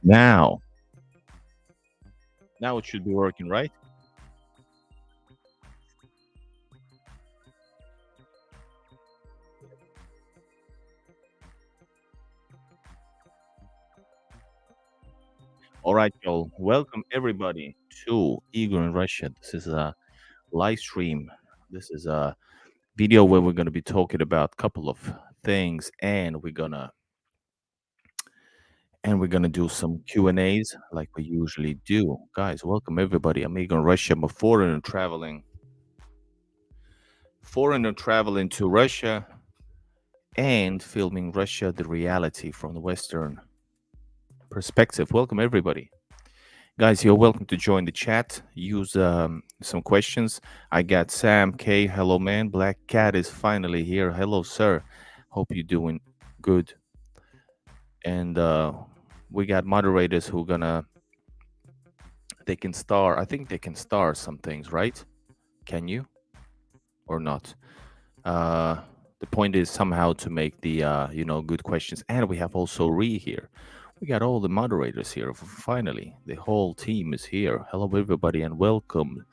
Now, now it should be working, right? All right, y'all. Welcome everybody to Igor in Russia. This is a live stream. This is a video where we're going to be talking about a couple of things, and we're gonna do some Q and A's like we usually do. Guys, welcome everybody. I'm Igor in Russia. I'm a foreigner traveling to Russia and filming Russia, the reality from the Western perspective. Welcome everybody. Guys, you're welcome to join the chat. Use some questions. I got Sam K. Hello, man. Black Cat is finally here. Hello, sir. Hope you're doing good. And we got moderators who gonna they can star. I think they can star some things, right? Can you or not? Uh, the point is somehow to make the good questions. And we have also Ree here. We got all the moderators here. Finally, the whole team is here. Hello, everybody, and welcome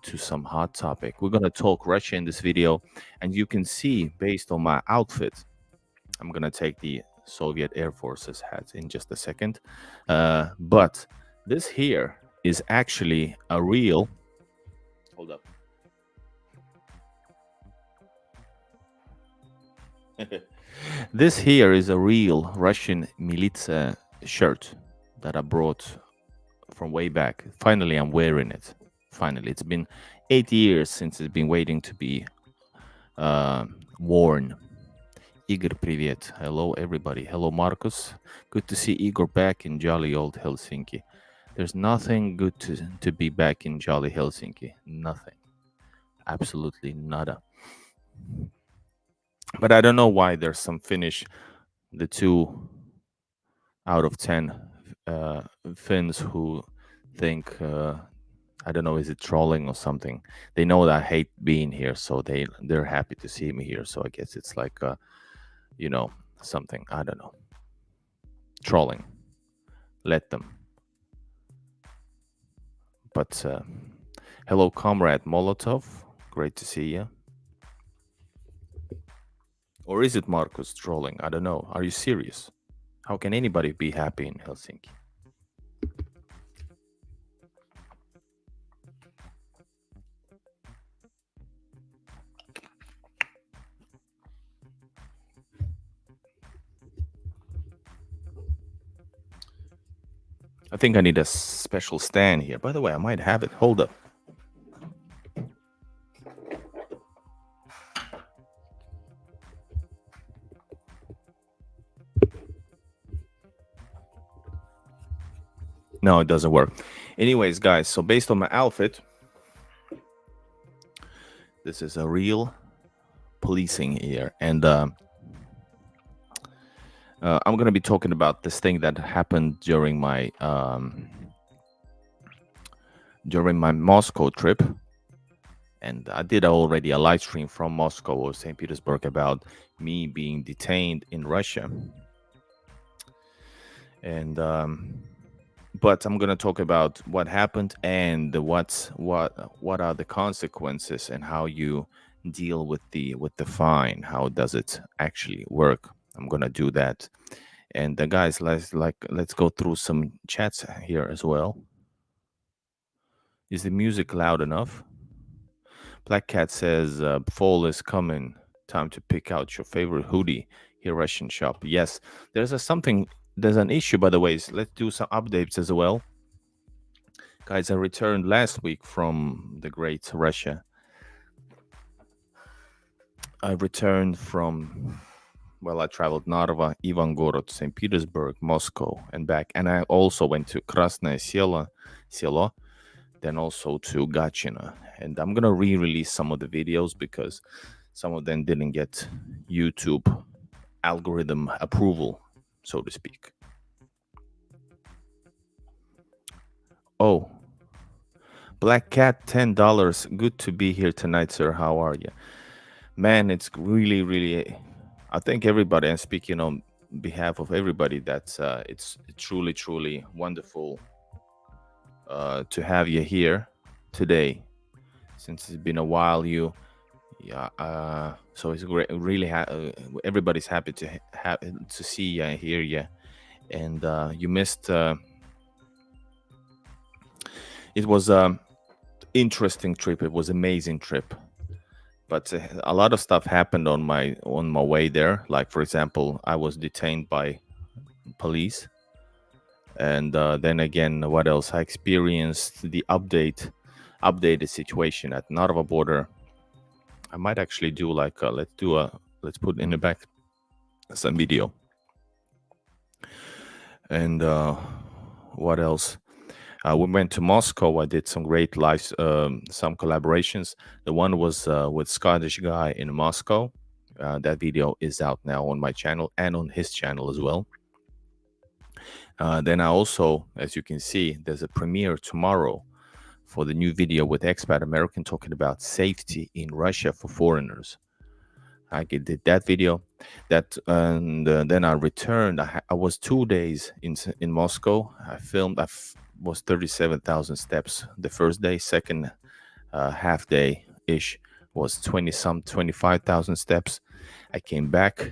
to some hot topic. We're going to talk Russia in this video, and you can see based on my outfit, I'm going to take the Soviet Air Forces hat in just a second. But this here is actually a real. Hold up. This here is a real Russian militia shirt that I brought from way back. Finally, I'm wearing it. Finally, it's been 8 years since it's been waiting to be worn. Igor, привет. Hello, everybody. Hello, Marcus. Good to see Igor back in jolly old Helsinki. There's nothing good to be back in jolly Helsinki. Nothing. Absolutely nada. But I don't know why there's some Finnish, the 2 out of 10 Finns who think I don't know, is it trolling or something? They know that I hate being here, so they're happy to see me here. So I guess it's like something, I don't know, trolling. Let them. But hello, comrade Molotov. Great to see you. Or is it Marcus trolling? I don't know. Are you serious? How can anybody be happy in Helsinki? I think I need a special stand here. By the way, I might have it. Hold up. No, it doesn't work. Anyways, guys, so based on my outfit, this is a real policing here. And I'm going to be talking about this thing that happened during my Moscow trip. And I did already a live stream from Moscow or St. Petersburg about me being detained in Russia. And but I'm going to talk about what happened and what are the consequences and how you deal with the fine. How does it actually work? I'm going to do that. And guys, let's go through some chats here as well. Is the music loud enough? Black Cat says, fall is coming. Time to pick out your favorite hoodie here, Russian shop. Yes, there's an issue, by the way. So let's do some updates as well. Guys, I returned last week from the great Russia. I returned from, I traveled Narva, Ivangorod, St. Petersburg, Moscow, and back. And I also went to Krasное Selo, then also to Gachina. And I'm going to re-release some of the videos because some of them didn't get YouTube algorithm approval, so to speak. Oh, Black Cat, $10. Good to be here tonight, sir. How are you? Man, it's really, really, I think everybody, I'm speaking on behalf of everybody that it's truly, truly wonderful to have you here today. Since it's been a while, yeah. So it's great. Really, everybody's happy to have to see you and hear you. And you missed. It was a interesting trip. It was amazing trip. But a lot of stuff happened on my way there. Like for example, I was detained by police, and then again, what else? I experienced the updated situation at Narva border. I might actually do like let's put in the back some video. And what else? We went to Moscow. I did some great some collaborations. The one was with Scottish guy in Moscow. That video is out now on my channel and on his channel as well. Then I also, as you can see, there's a premiere tomorrow for the new video with expat American talking about safety in Russia for foreigners. I did that video, and then I returned. I was 2 days in Moscow. I filmed. Was 37,000 steps the first day. Second half day ish was 25,000 steps. I came back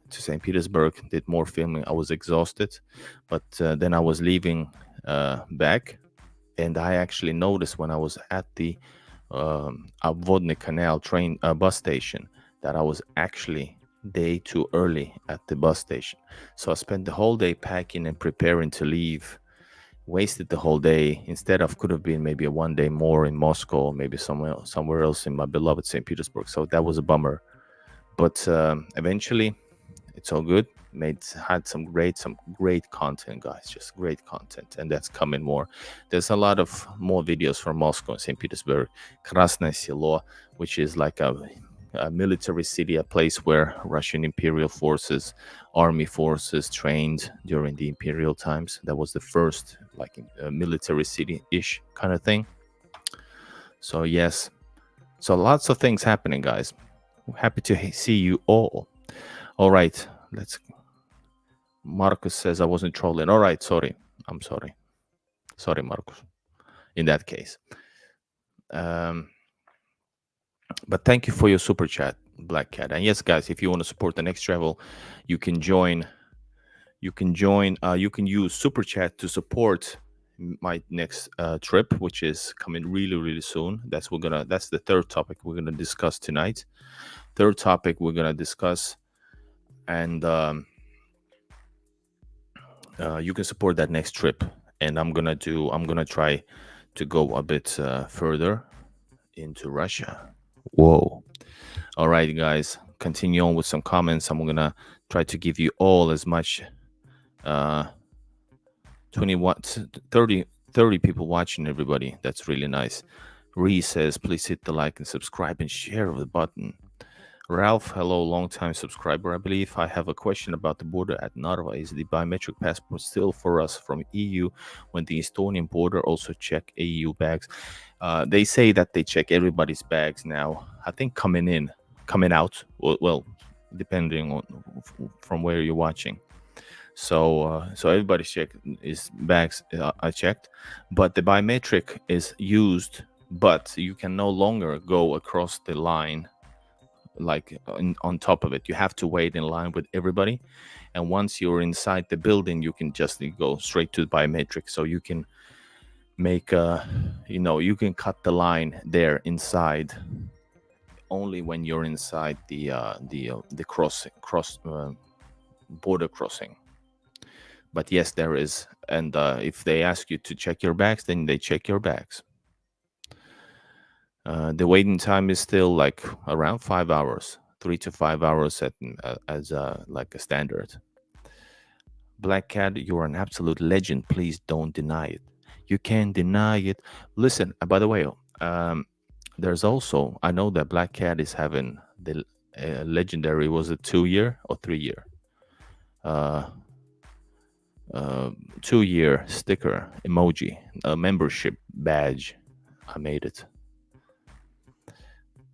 to St. Petersburg, did more filming. I was exhausted, but then I was leaving back, and I actually noticed when I was at the Obvodny Canal train bus station that I was actually day too early at the bus station. So I spent the whole day packing and preparing to leave. Wasted the whole day. Instead of could have been maybe a 1 day more in Moscow, maybe somewhere else in my beloved St. Petersburg. So that was a bummer. But eventually, it's all good. Had some great content, guys. Just great content, and that's coming more. There's a lot of more videos from Moscow and St. Petersburg. Krasное Selo, which is like a military city, a place where Russian imperial forces, army forces trained during the imperial times. That was the first like military city-ish kind of thing. So yes, so lots of things happening, guys. Happy to see you all. All right, Marcus says I wasn't trolling. All right, sorry. I'm sorry. Sorry, Marcus. In that case. But thank you for your super chat, Black Cat. And yes, guys, if you want to support the next travel, you can join. You can use super chat to support my next trip, which is coming really, really soon. That's the third topic we're gonna discuss tonight. Third topic we're gonna discuss, and you can support that next trip. And I'm gonna try to go a bit further into Russia. Whoa. All right, guys, continue on with some comments. I'm gonna try to give you all as much 30 people watching, everybody. That's really nice. Ree says, please hit the like and subscribe and share the button. Ralph, hello, long-time subscriber. I believe I have a question about the border at Narva. Is the biometric passport still for us from EU when the Estonian border also check EU bags? They say that they check everybody's bags now. I think coming out, well, depending on from where you're watching. So everybody's bags are checked, but the biometric is used, but you can no longer go across the line like on top of it. You have to wait in line with everybody, and once you're inside the building, you can just go straight to the biometric. So you can make you can cut the line there inside only when you're inside the border crossing. But yes, there is. And if they ask you to check your bags, then they check your bags. The waiting time is still like around 5 hours, 3 to 5 hours as like a standard. Black Cat, you're an absolute legend. Please don't deny it. You can't deny it. Listen, by the way, there's also, I know that Black Cat is having the legendary, was it 2-year or 3-year? 2-year sticker emoji, a membership badge. I made it.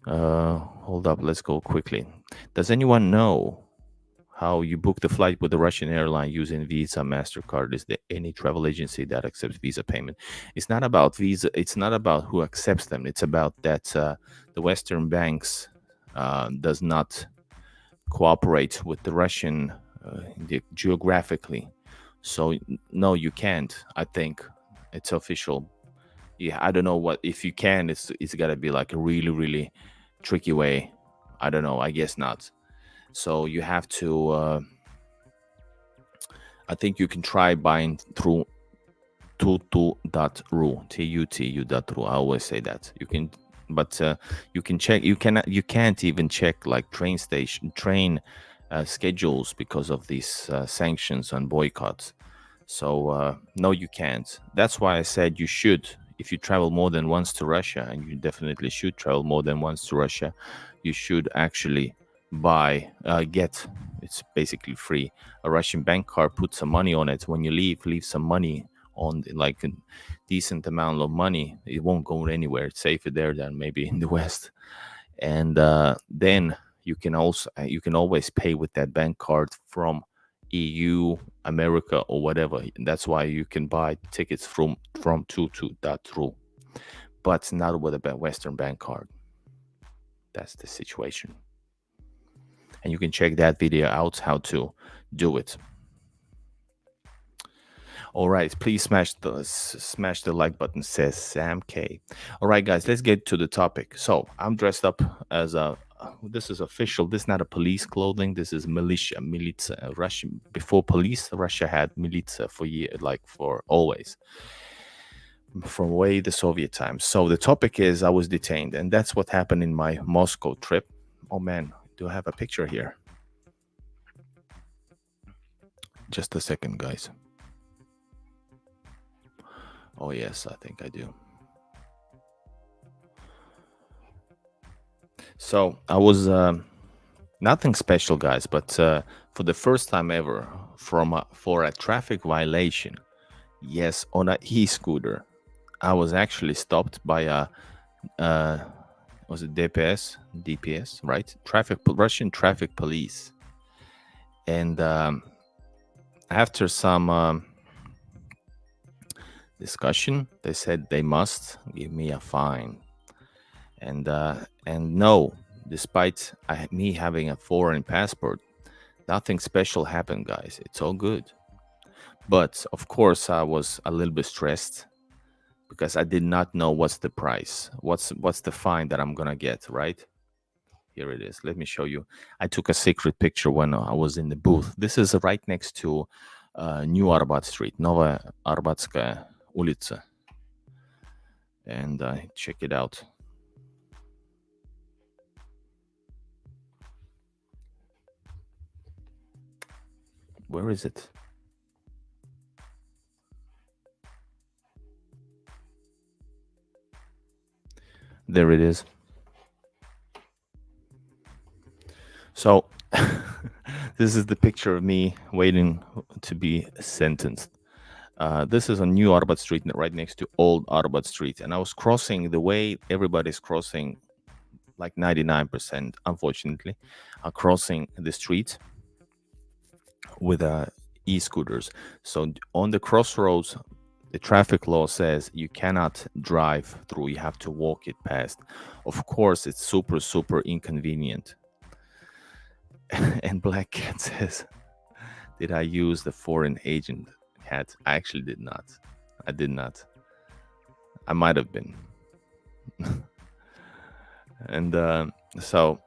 Hold up, let's go quickly. Does anyone know how you book the flight with the Russian airline using Visa, MasterCard. Is there any travel agency that accepts Visa payment? It's not about Visa. It's not about who accepts them. It's about that the Western banks does not cooperate with the Russian geographically. So no, you can't. I think it's official. Yeah, I don't know what if you can. It's got to be like a really really tricky way. I don't know. I guess not. So you have to. I think you can try buying through tutu.ru, tutu.ru. I always say that you can, but you can check. You cannot. You can't even check like train schedules because of these sanctions and boycotts. So no, you can't. That's why I said you should. If you travel more than once to Russia, and you definitely should travel more than once to Russia, you should actually get. It's basically free. A Russian bank card. Put some money on it. When you leave some money on like a decent amount of money. It won't go anywhere. It's safer there than maybe in the West. And then you can always pay with that bank card from EU, America, or whatever. And that's why you can buy tickets from tutu.ru, but not with a Western bank card. That's the situation. And you can check that video out how to do it. All right, please smash the like button, says Sam K. All right, guys, let's get to the topic. So I'm dressed up as a. This is official. This is not a police clothing. This is militia. Russian before police, Russia had militia for for always, from way the Soviet times. So the topic is I was detained, and that's what happened in my Moscow trip. Oh man, do I have a picture here? Just a second, guys. Oh, yes, I think I do. So I was nothing special, guys, but for the first time ever, for a traffic violation, yes, on a e-scooter, I was actually stopped by a was it DPS, right? Russian traffic police, and after some discussion, they said they must give me a fine. And no, despite me having a foreign passport, nothing special happened, guys. It's all good. But of course, I was a little bit stressed because I did not know what's the price, what's the fine that I'm gonna get, right? Here it is. Let me show you. I took a secret picture when I was in the booth. This is right next to New Arbat Street, Nova Arbatskaya улица. And check it out. Where is it? There it is. So this is the picture of me waiting to be sentenced. This is on New Arbat Street, right next to Old Arbat Street. And I was crossing the way everybody's crossing, like 99%, unfortunately, crossing the street with e-scooters. So on the crossroads, the traffic law says you cannot drive through, you have to walk it past. Of course, it's super, super inconvenient. And Black Cat says, did I use the foreign agent hat? I actually did not. I did not. I might have been. And so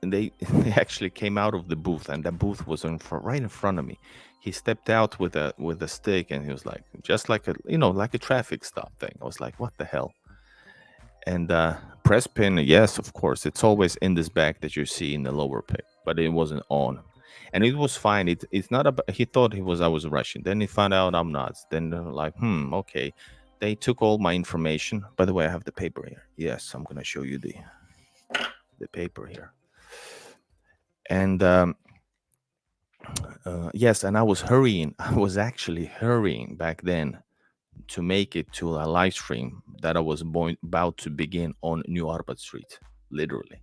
they actually came out of the booth, and the booth was right in front of me. He stepped out with a stick, and he was like, just like like a traffic stop thing. I was like, what the hell? And press pin, yes, of course, it's always in this bag that you see in the lower pick, but it wasn't on, and it was fine. It's not about. He thought I was Russian. Then he found out I'm not. Then they're like, okay. They took all my information. By the way, I have the paper here. Yes, I'm gonna show you the paper here. And yes, and I was hurrying. I was actually hurrying back then to make it to a live stream that I was about to begin on New Arbat Street, literally.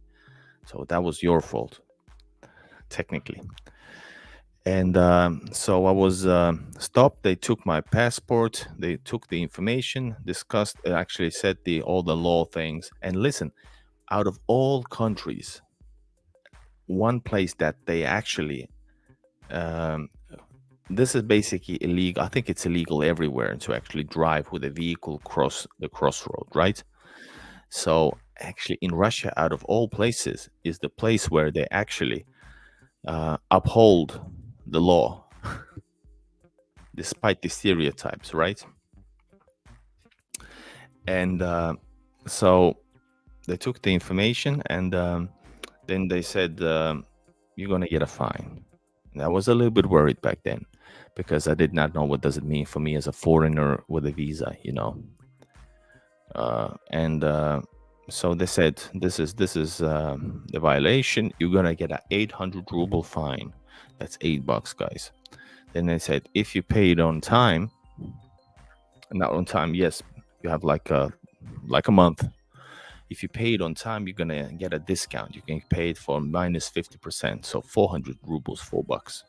So that was your fault, technically. And so I was stopped. They took my passport. They took the information, discussed, actually said all the law things. And listen, out of all countries, one place that they actually um, this is basically illegal. I think it's illegal everywhere to actually drive with a vehicle cross the crossroad, right? So actually, in Russia, out of all places, is the place where they actually uphold the law despite the stereotypes, right? And so they took the information, and then they said, you're going to get a fine. And I was a little bit worried back then because I did not know what does it mean for me as a foreigner with a visa, and so they said, this is the violation. You're going to get an 800 ruble fine. That's $8, guys. Then they said, if you pay it on time, not on time, yes, you have like a month. If you pay it on time, you're gonna get a discount. You can pay it for minus 50%, so 400 rubles, $4.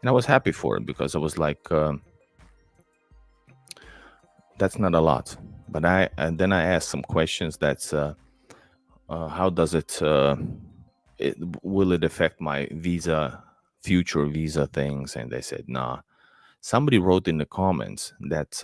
And I was happy for it because I was like, that's not a lot. But then I asked some questions. That's how does will it affect my future visa things? And they said, nah. Somebody wrote in the comments that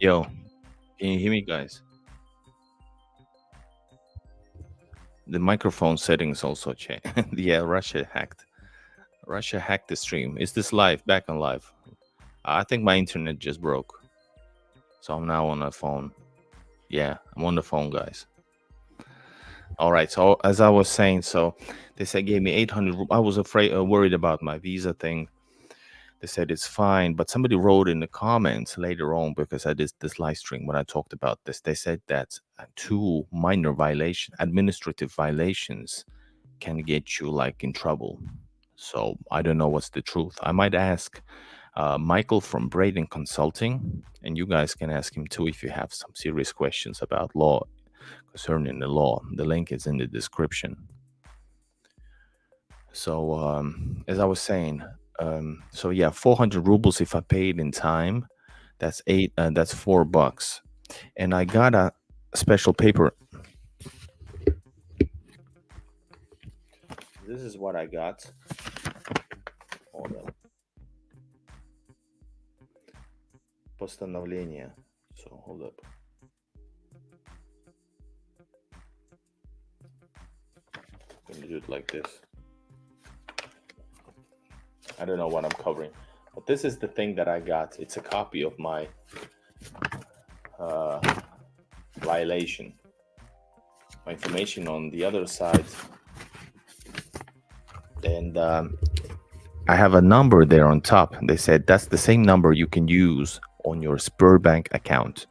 yo, can you hear me, guys? The microphone settings also changed. Yeah, Russia hacked the stream. Is this live? Back on live? I think my internet just broke, so I'm now on the phone. Yeah, I'm on the phone, guys. All right. So as I was saying, so they said gave me 800. I was worried about my visa thing. They said it's fine, but somebody wrote in the comments later on, because I did this live stream when I talked about this. They said that two minor administrative violations, can get you like in trouble. So I don't know what's the truth. I might ask Michael from Braiden Consulting, and you guys can ask him too if you have some serious questions about law, concerning the law. The link is in the description. So as I was saying, so yeah, 400 rubles if I paid in time. That's that's $4, and I got a special paper. This is what I got. Hold on. Постановление. So hold up. I'm gonna do it like this. I don't know what I'm covering, but this is the thing that I got. It's a copy of my violation. My information on the other side, and I have a number there on top. They said that's the same number you can use on your Sberbank account.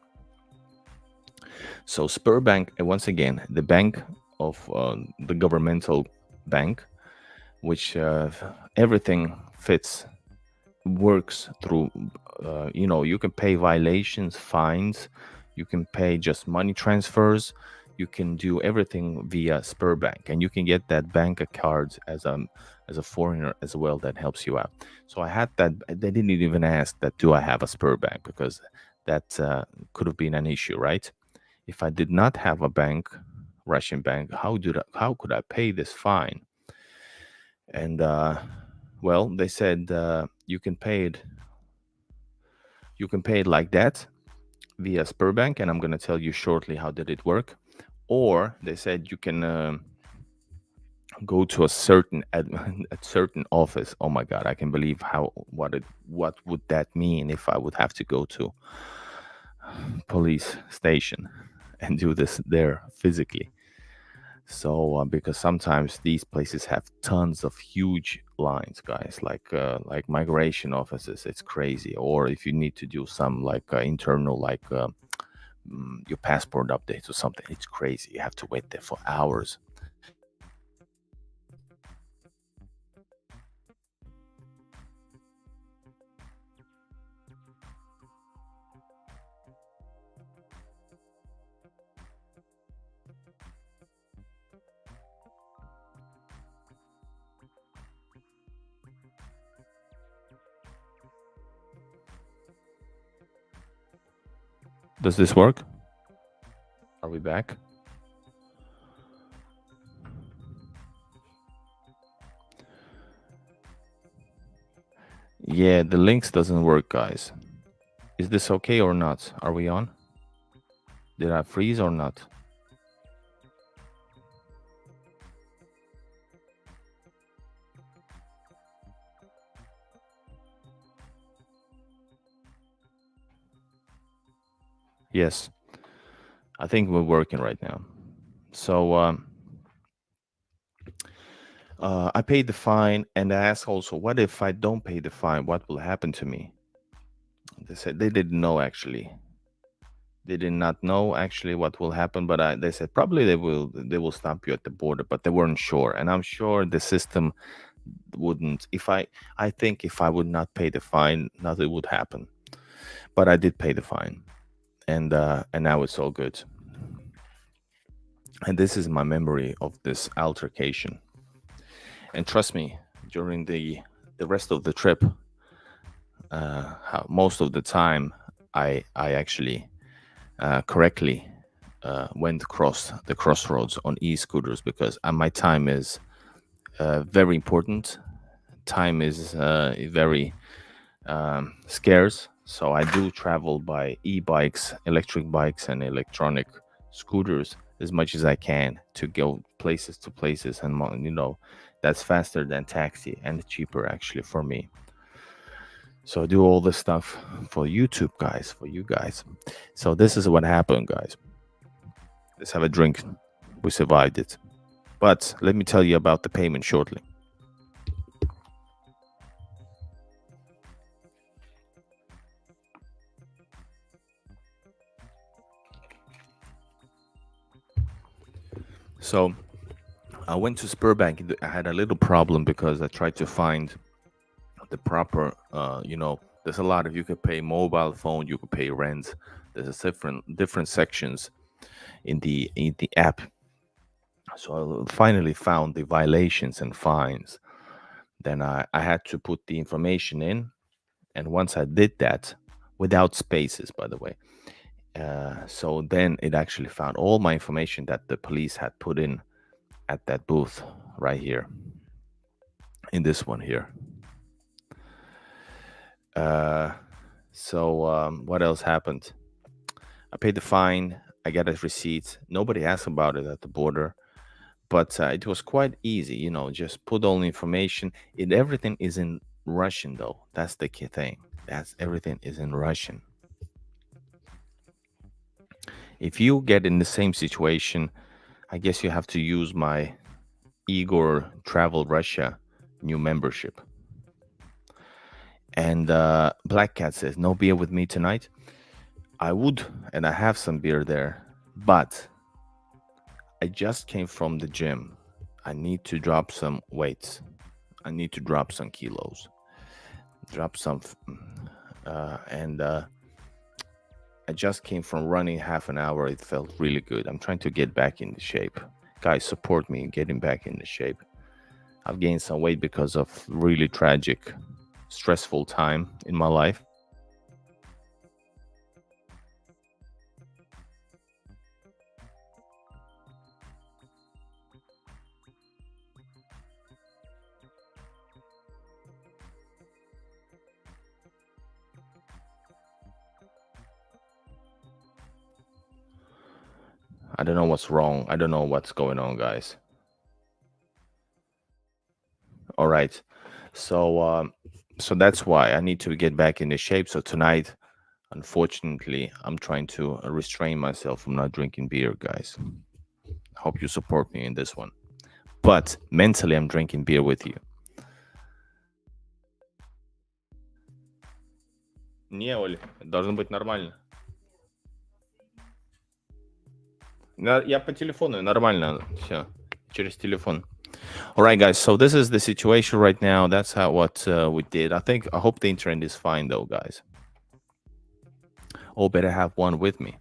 So Sberbank, once again, the bank of the governmental bank, which everything works through. You can pay violations, fines. You can pay just money transfers. you can do everything via Sberbank, and you can get that bank card as a foreigner as well. That helps you out. So I had that. They didn't even ask that. Do I have a Sberbank? Because that could have been an issue, right? If I did not have a bank, Russian bank, how could I pay this fine? And well, they said you can pay it like that via Sberbank, and I'm going to tell you shortly how did it work. Or they said you can go to a certain a certain office. Oh my God, I can believe what would that mean if I would have to go to police station and do this there physically. So because sometimes these places have tons of huge lines, guys, like migration offices, it's crazy. Or if you need to do some internal your passport updates or something, it's crazy. You have to wait there for hours. Does this work? Are we back? Yeah, the links doesn't work, guys. Is this okay or not? Are we on? Did I freeze or not? Yes, I think we're working right now. So I paid the fine, and I asked also, what if I don't pay the fine? What will happen to me? They said they didn't know actually. They did not know actually what will happen, but they said probably they will stop you at the border, but they weren't sure. And I'm sure the system wouldn't. I think if I would not pay the fine, nothing would happen. But I did pay the fine, and now it's all good. And this is my memory of this altercation. And trust me, during the rest of the trip, most of the time, I actually correctly went across the crossroads on e-scooters because my time is very important. Time is very scarce, so I do travel by e-bikes, electric bikes, and electronic scooters as much as I can to go places to places, and that's faster than taxi and cheaper actually for me. So I do all this stuff for YouTube, guys, for you guys. So this is what happened, guys. Let's have a drink. We survived it. But let me tell you about the payment shortly. So I went to Sberbank. I had a little problem because I tried to find the proper, there's a lot of, you could pay mobile phone, you could pay rent. There's a different sections in the app. So I finally found the violations and fines. Then I had to put the information in, and once I did that, without spaces, by the way, so then it actually found all my information that the police had put in at that booth right here, in this one here. So what else happened? I paid the fine. I got a receipt. Nobody asked about it at the border, but it was quite easy. Just put all the information. Everything is in Russian, though. That's the key thing. Everything is in Russian. If you get in the same situation, I guess you have to use my Igor Travel Russia new membership. And Black Cat says, no beer with me tonight. I would, and I have some beer there, but I just came from the gym. I need to drop some weights. I need to drop some kilos. Drop some, and I just came from running half an hour. It felt really good. I'm trying to get back in the shape. Guys, support me in getting back in the shape. I've gained some weight because of really tragic, stressful time in my life. I don't know what's wrong. I don't know what's going on, guys. All right. So that's why I need to get back into shape. So tonight, unfortunately, I'm trying to restrain myself from not drinking beer, guys. Hope you support me in this one. But mentally, I'm drinking beer with you. Не, Оль, должно быть нормально. Я по телефону, нормально, все, через телефон. All right, guys. So this is the situation right now. That's what we did. I hope the internet is fine, though, guys. Oh, better have one with me.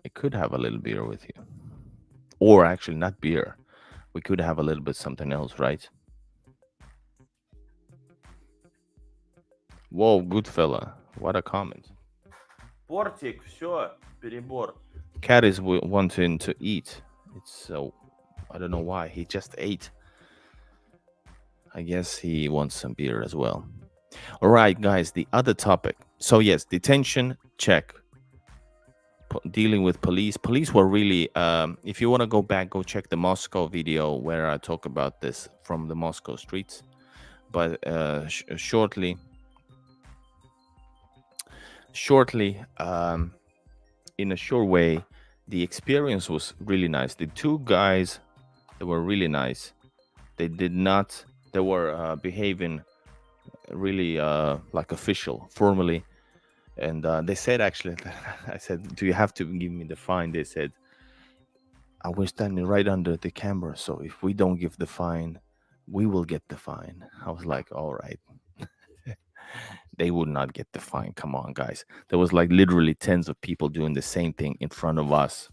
I could have a little beer with you, or actually, not beer. We could have a little bit something else, right? Whoa, good fella. What a comment. Портик, все, перебор. Cat is wanting to eat. It's so, I don't know why. He just ate. I guess he wants some beer as well. All right, guys, the other topic. So, yes, detention, check. Dealing with police. Police were really, if you want to go back, go check the Moscow video where I talk about this from the Moscow streets. But shortly, in a short way, the experience was really nice. The two guys, they were really nice. They were behaving really like official, formally. And they said, actually, I said, do you have to give me the fine? They said, we're standing right under the camera, so if we don't give the fine, we will get the fine. I was like, all right. They would not get the fine. Come on, guys. There was like literally tens of people doing the same thing in front of us.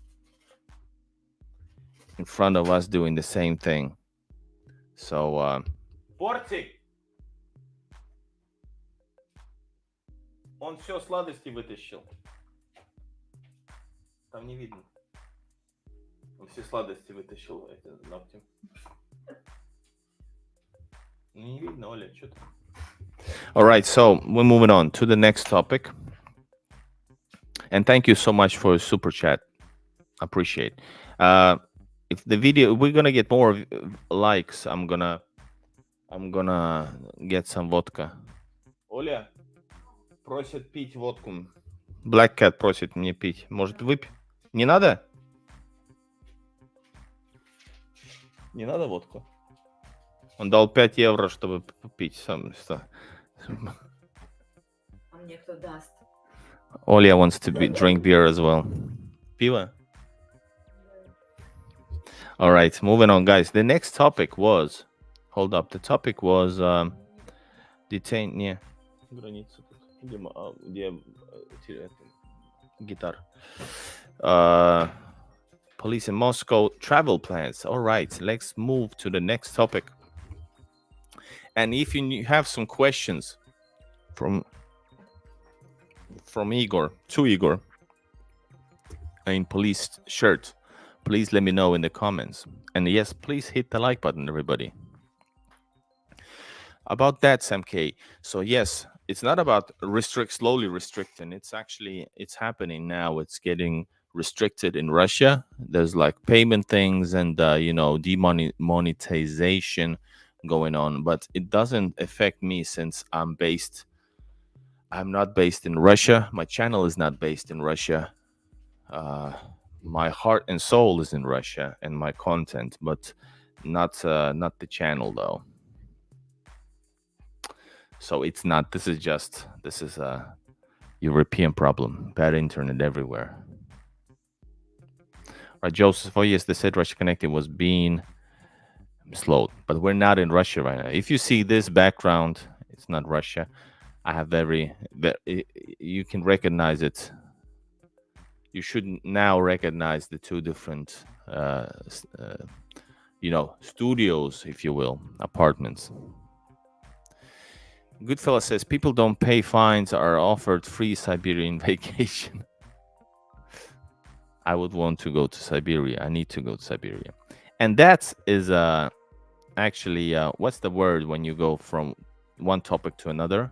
In front of us doing the same thing. So, Портик! Он все сладости вытащил. Там не видно. Он все сладости вытащил ногтем. Не видно, Оля, что там? All right, so we're moving on to the next topic. And thank you so much for super chat. Appreciate. If the video, we're gonna get more likes, I'm gonna get some vodka. Оля просит пить водку. Black Cat просит мне пить. Может, выпить? Не надо? Не надо водку? Он дал 5 евро, чтобы пить сам. А мне кто даст? Оля wants to drink beer as well. Пиво? All right, moving on, guys. The next topic was, hold up, the topic was detained. Не, граница тут. Где гитар? Police in Moscow, travel plans. All right, let's move to the next topic. And if you have some questions from Igor, to Igor, in police shirt, please let me know in the comments. And yes, please hit the like button, everybody. About that, Sam K. So yes, it's not about slowly restricting. It's happening now. It's getting restricted in Russia. There's like payment things and demonetization going on, but it doesn't affect me since I'm not based in Russia. My channel is not based in Russia. My heart and soul is in Russia and my content, but not the channel though. So it's not. This is a European problem. Bad internet everywhere. Right, Joseph. Oh yes, they said Russia Connected was being slowed, but we're not in Russia right now. If you see this background, it's not Russia. I have you can recognize it. You should now recognize the two different, studios, if you will, apartments. Goodfella says people don't pay fines, are offered free Siberian vacation. I would want to go to Siberia. I need to go to Siberia. And that is actually what's the word when you go from one topic to another?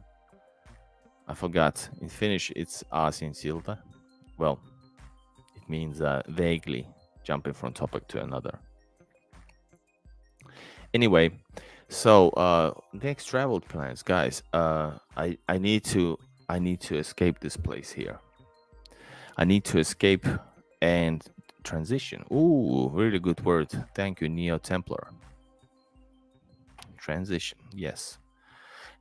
I forgot. In Finnish, it's aasinsilta. Well, it means vaguely jumping from topic to another. Anyway, so next travel plans, guys. I need to escape this place here. I need to escape and transition. Ooh, really good word. Thank you, Neo Templar. Transition. Yes.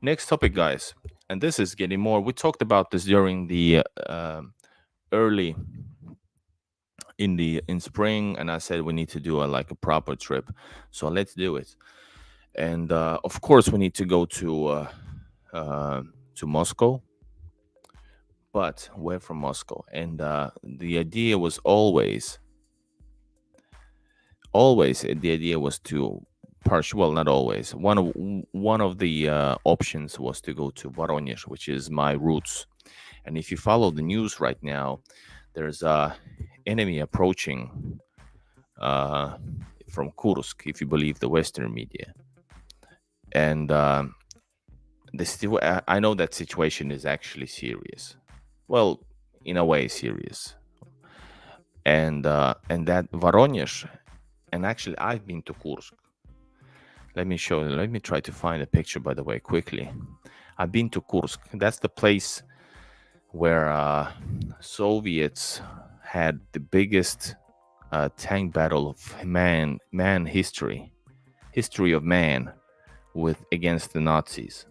Next topic, guys. And this is getting more. We talked about this during the early in spring, and I said we need to do like a proper trip. So let's do it. And of course, we need to go to Moscow. But we're from Moscow, and the idea was always the idea was to well, not always. One of the options was to go to Voronezh, which is my roots. And if you follow the news right now, there's a enemy approaching from Kursk, if you believe the Western media. And I know that situation is actually serious. Well, in a way, serious. And that Voronezh, and actually, I've been to Kursk. Let me show you. Let me try to find a picture, by the way, quickly. I've been to Kursk. That's the place where Soviets had the biggest tank battle of man history of man against the Nazis.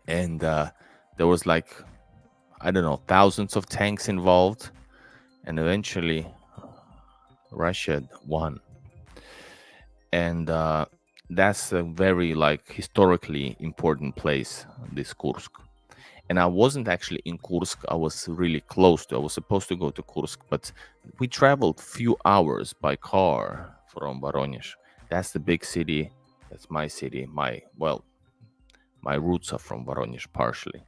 And there was like, I don't know, thousands of tanks involved, and eventually Russia won. And that's a very like historically important place, this Kursk. And I wasn't actually in Kursk. I was really close to. I was supposed to go to Kursk, but we traveled few hours by car from Voronezh. That's the big city. That's my city. My roots are from Voronezh partially.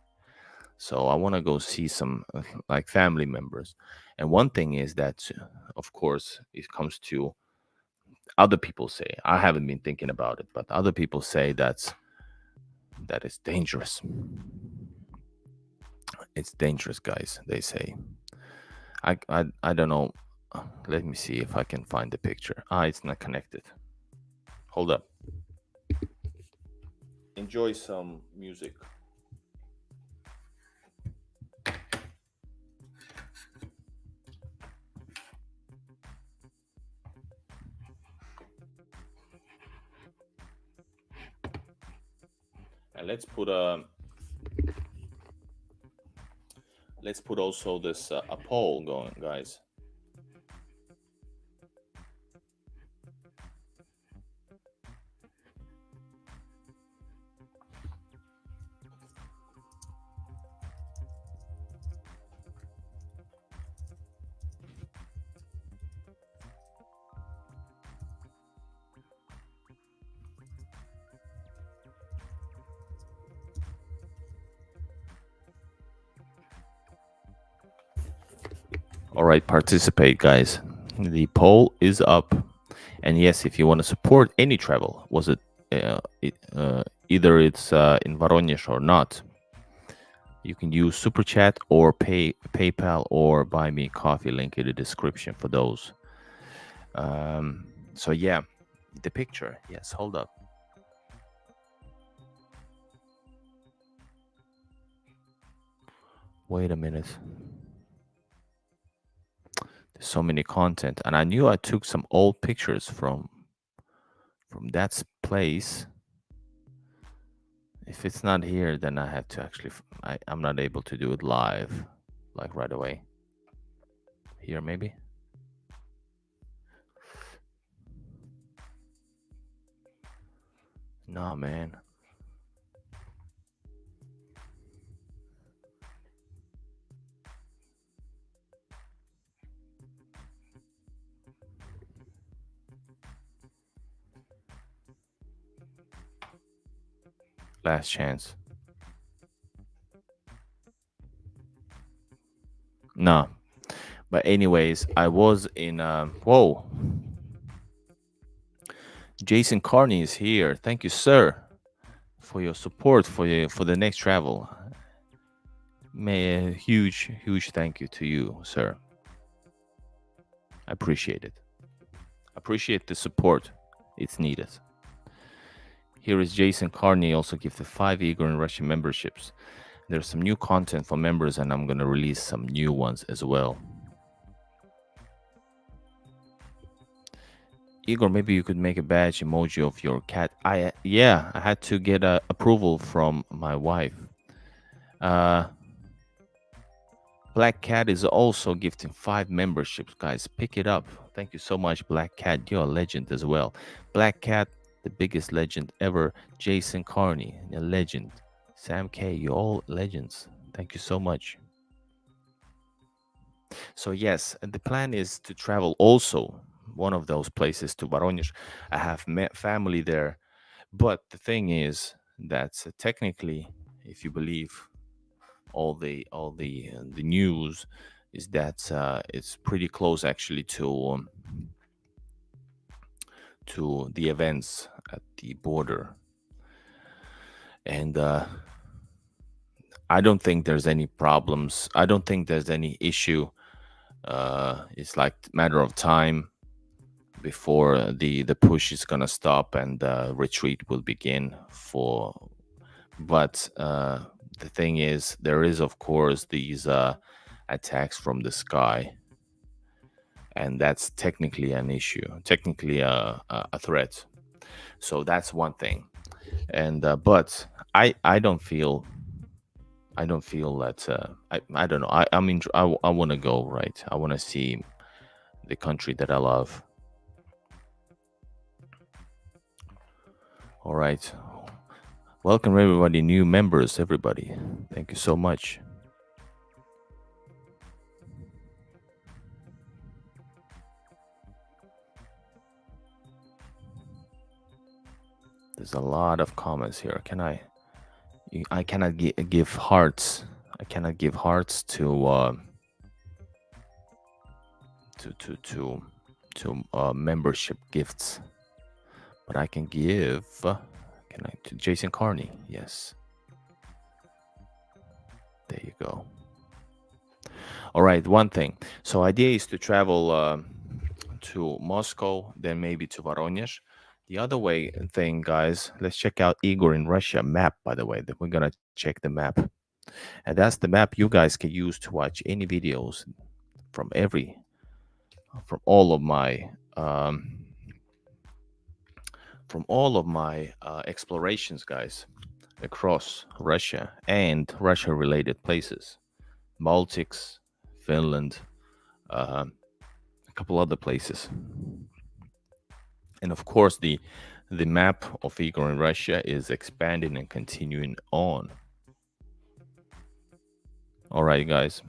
So I want to go see some like family members. And one thing is that, of course, it comes to other people say. I haven't been thinking about it, but other people say that is dangerous. It's dangerous, guys. They say. I don't know. Let me see if I can find the picture. It's not connected. Hold up. Enjoy some music. And let's put also this a poll going, guys. All right, participate, guys. The poll is up. And yes, if you want to support any travel, was it either it's in Voronezh or not, you can use Super Chat or PayPal or Buy Me Coffee, link in the description for those. So yeah, the picture. Yes, hold up. Wait a minute. There's so many content, and I knew I took some old pictures from that place. If it's not here, then I have to actually. I'm not able to do it live, like right away. Here, maybe. No, man. Last chance. No. But anyways, I was in whoa. Jason Carney is here. Thank you, sir, for your support for the next travel. May a huge thank you to you, sir. I appreciate it. Appreciate the support. It's needed. Here is Jason Carney also gifted 5 Igor and Russian memberships. There's some new content for members, and I'm gonna release some new ones as well. Igor, maybe you could make a badge emoji of your cat. I had to get approval from my wife. Black Cat is also gifting 5 memberships, guys. Pick it up. Thank you so much, Black Cat. You're a legend as well. Black Cat, the biggest legend ever. Jason Carney, a legend. Sam K, you're all legends. Thank you so much. So yes, the plan is to travel also one of those places to Voronezh. I have met family there, but the thing is that technically, if you believe all the news, is that it's pretty close actually to the events at the border, and I don't think there's any problems. I don't think there's any issue. It's like matter of time before the push is gonna stop and the retreat will begin for. But the thing is, there is of course these attacks from the sky, and that's technically an issue, technically a threat. So that's one thing. And but I don't feel that I don't know. I mean I want to go, right. I want to see the country that I love. All right. Welcome everybody, new members, everybody. Thank you so much. There's a lot of comments here. I cannot give hearts. I cannot give hearts to membership gifts, but I can give. Can I to Jason Carney? Yes. There you go. All right. One thing. So idea is to travel to Moscow, then maybe to Voronezh. The other way thing, guys. Let's check out Igor in Russia map. By the way, that we're gonna check the map, and that's the map you guys can use to watch any videos from all of my explorations, guys, across Russia and Russia related places, Baltics, Finland, a couple other places. And of course the map of Igor in Russia is expanding and continuing on. All right, guys.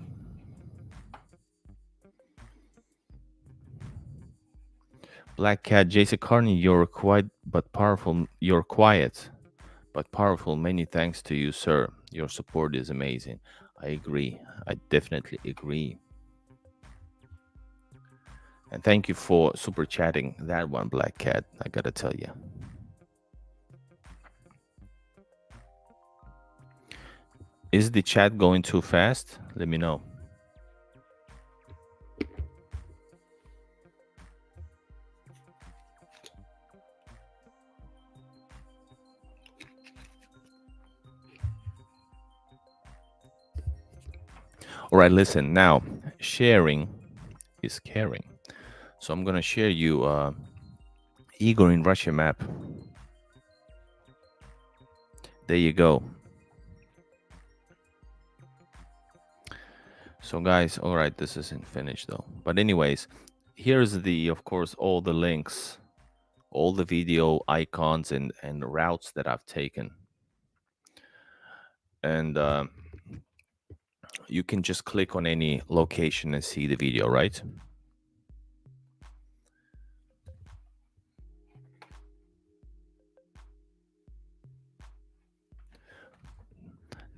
Black Cat, Jason Carney, you're quiet but powerful. You're quiet but powerful. Many thanks to you, sir. Your support is amazing. I agree. I definitely agree. And thank you for super chatting that one, Black Cat. I gotta tell you. Is the chat going too fast? Let me know. All right, listen. Now, sharing is caring. So I'm gonna share you Igor in Russia map. There you go. So guys, all right, this isn't finished though. But anyways, here's of course, all the links, all the video icons and routes that I've taken. And you can just click on any location and see the video, right?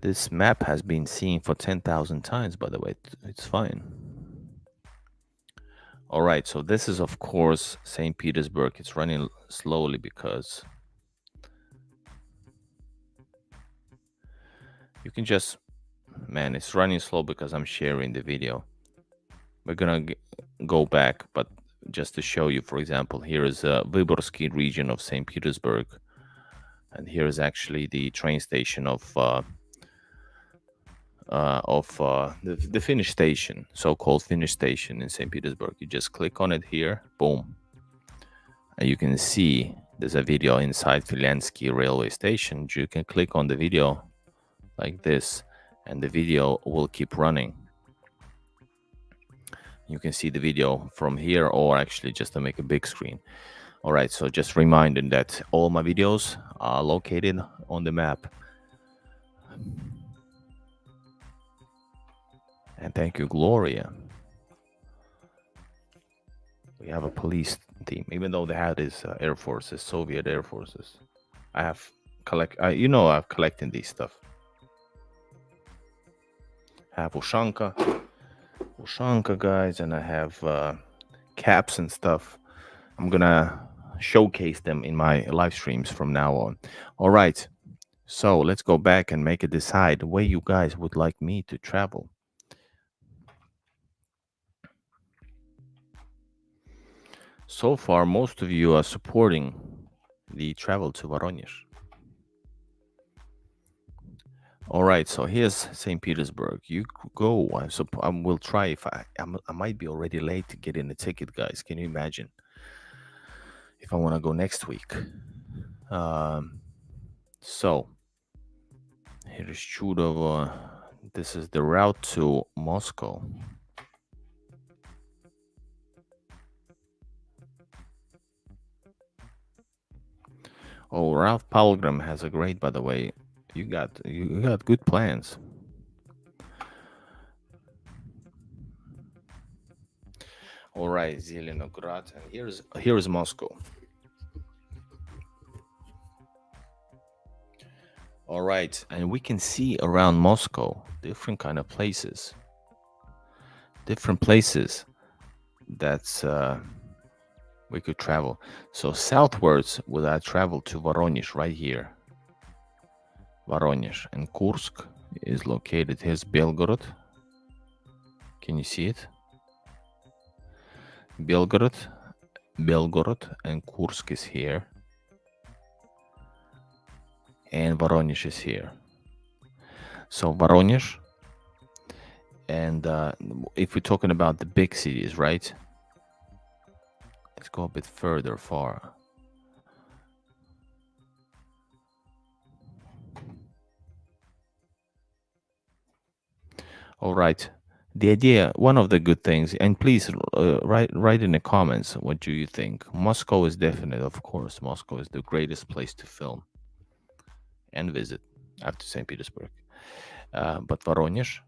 This map has been seen for 10,000 times, by the way. It's fine. All right, so this is, of course, St. Petersburg. It's running slowly because you can just, man, it's running slow because I'm sharing the video. We're gonna go back, but just to show you, for example, here is a Vyborgsky region of St. Petersburg, and here is actually the train station of the Finnish station, so-called Finnish station in St. Petersburg. You just click on it here, boom, and you can see there's a video inside Filansky railway station. You can click on the video like this, and the video will keep running. You can see the video from here, or actually just to make a big screen. All right, so just reminding that all my videos are located on the map. And thank you, Gloria. We have a police team, even though they had this air forces, Soviet air forces. I have I've collected these stuff. I have Ushanka, guys, and I have caps and stuff. I'm gonna showcase them in my live streams from now on. All right, so let's go back and make a decide where you guys would like me to travel. So far, most of you are supporting the travel to Voronezh. All right, so here's St. Petersburg. You go. I will try. If I might be already late to get in a ticket, guys. Can you imagine? If I want to go next week. So here is Chudovo. This is the route to Moscow. Oh, Ralph Palgram has a great, by the way. You got good plans. All right, Zelenograd, and here's Moscow. All right, and we can see around Moscow different kind of places. Different places that's we could travel. So southwards, would I travel to Voronezh right here? Voronezh and Kursk is located. Here's Belgorod. Can you see it? Belgorod and Kursk is here. And Voronezh is here. So Voronezh, and if we're talking about the big cities, right? Let's go a bit further far. All right. The idea, one of the good things, and please write in the comments what do you think. Moscow is definite, of course. Moscow is the greatest place to film and visit after St. Petersburg. But Voronezh.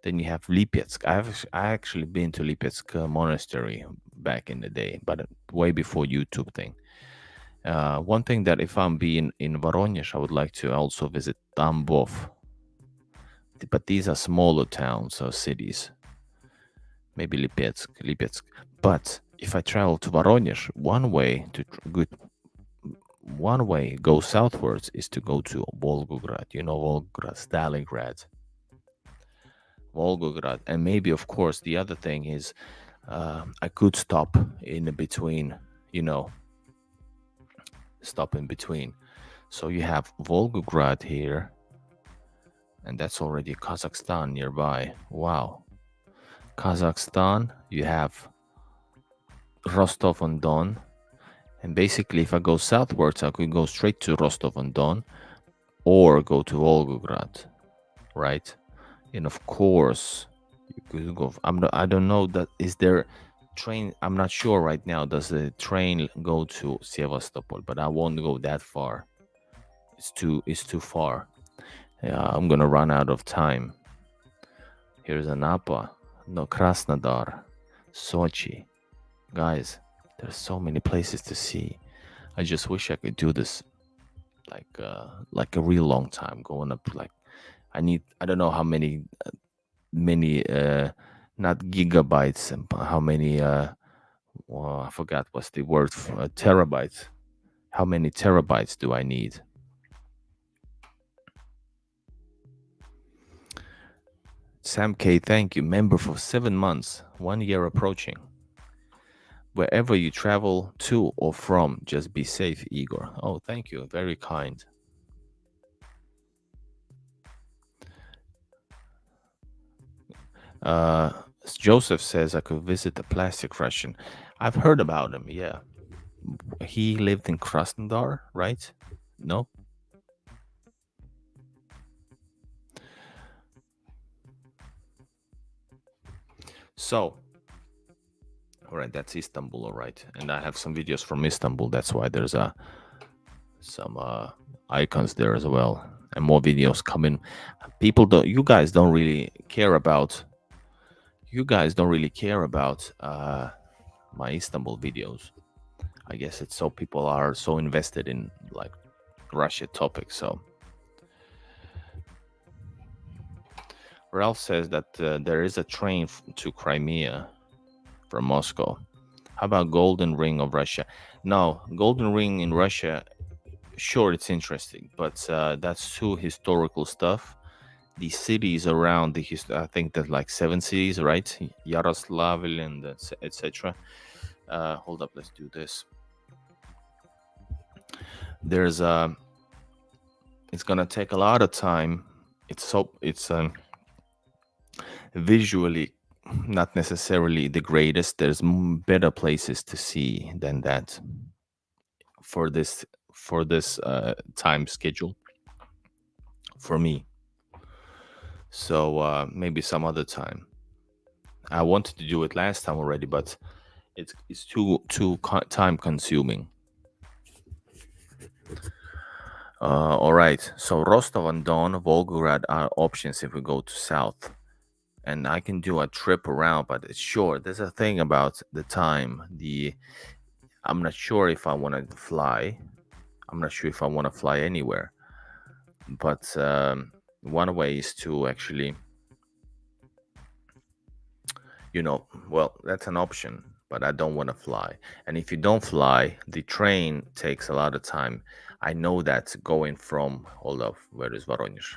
Then you have Lipetsk. I actually been to Lipetsk monastery back in the day, but way before YouTube thing. One thing that if I'm being in Voronezh, I would like to also visit Tambov. But these are smaller towns or cities. Maybe Lipetsk. But if I travel to Voronezh, one way go southwards is to go to Volgograd. You know Volgograd, Stalingrad. Volgograd, and maybe of course the other thing is I could stop in between, stop in between. So you have Volgograd here, and that's already Kazakhstan nearby. Wow. Kazakhstan, you have Rostov-on-Don, and basically if I go southwards I could go straight to Rostov-on-Don or go to Volgograd, right? And of course, you could go. I don't know that is there train. I'm not sure right now. Does the train go to Sevastopol? But I won't go that far. It's too far. Yeah, I'm gonna run out of time. Here's Anapa, no Krasnodar, Sochi. Guys, there's so many places to see. I just wish I could do this like a real long time going up. Like I don't know how many not gigabytes and how many well, I forgot what's the word for terabytes. How many terabytes do I need? Sam K, thank you. Member for 7 months, 1 year approaching. Wherever you travel to or from, just be safe, Igor. Oh, thank you. Very kind. Uh, Joseph says I could visit the plastic Russian. I've heard about him, yeah. He lived in Krasnodar, right? No? So, all right, that's Istanbul, all right. And I have some videos from Istanbul. That's why there's some icons there as well, and more videos coming. People don't. You guys don't really care about my Istanbul videos. I guess it's so people are so invested in like Russia topics. So Ralph says that there is a train to Crimea from Moscow. How about Golden Ring of Russia? No, Golden Ring in Russia. Sure, it's interesting, but that's too historical stuff. The cities around I think there's like 7 cities, right? Yaroslavl and etc. Hold up, let's do this. There's it's gonna take a lot of time. It's visually not necessarily the greatest. There's better places to see than that for this time schedule for me. So maybe some other time. I wanted to do it last time already, but it's too time consuming. All right. So Rostov on Don, Volgograd are options if we go to south. And I can do a trip around, but it's short. There's a thing about the time. I'm not sure if I want to fly. I'm not sure if I want to fly anywhere. But one way is to actually, well, that's an option, but I don't want to fly. And if you don't fly, the train takes a lot of time. I know that going from, hold up, where is Voronezh?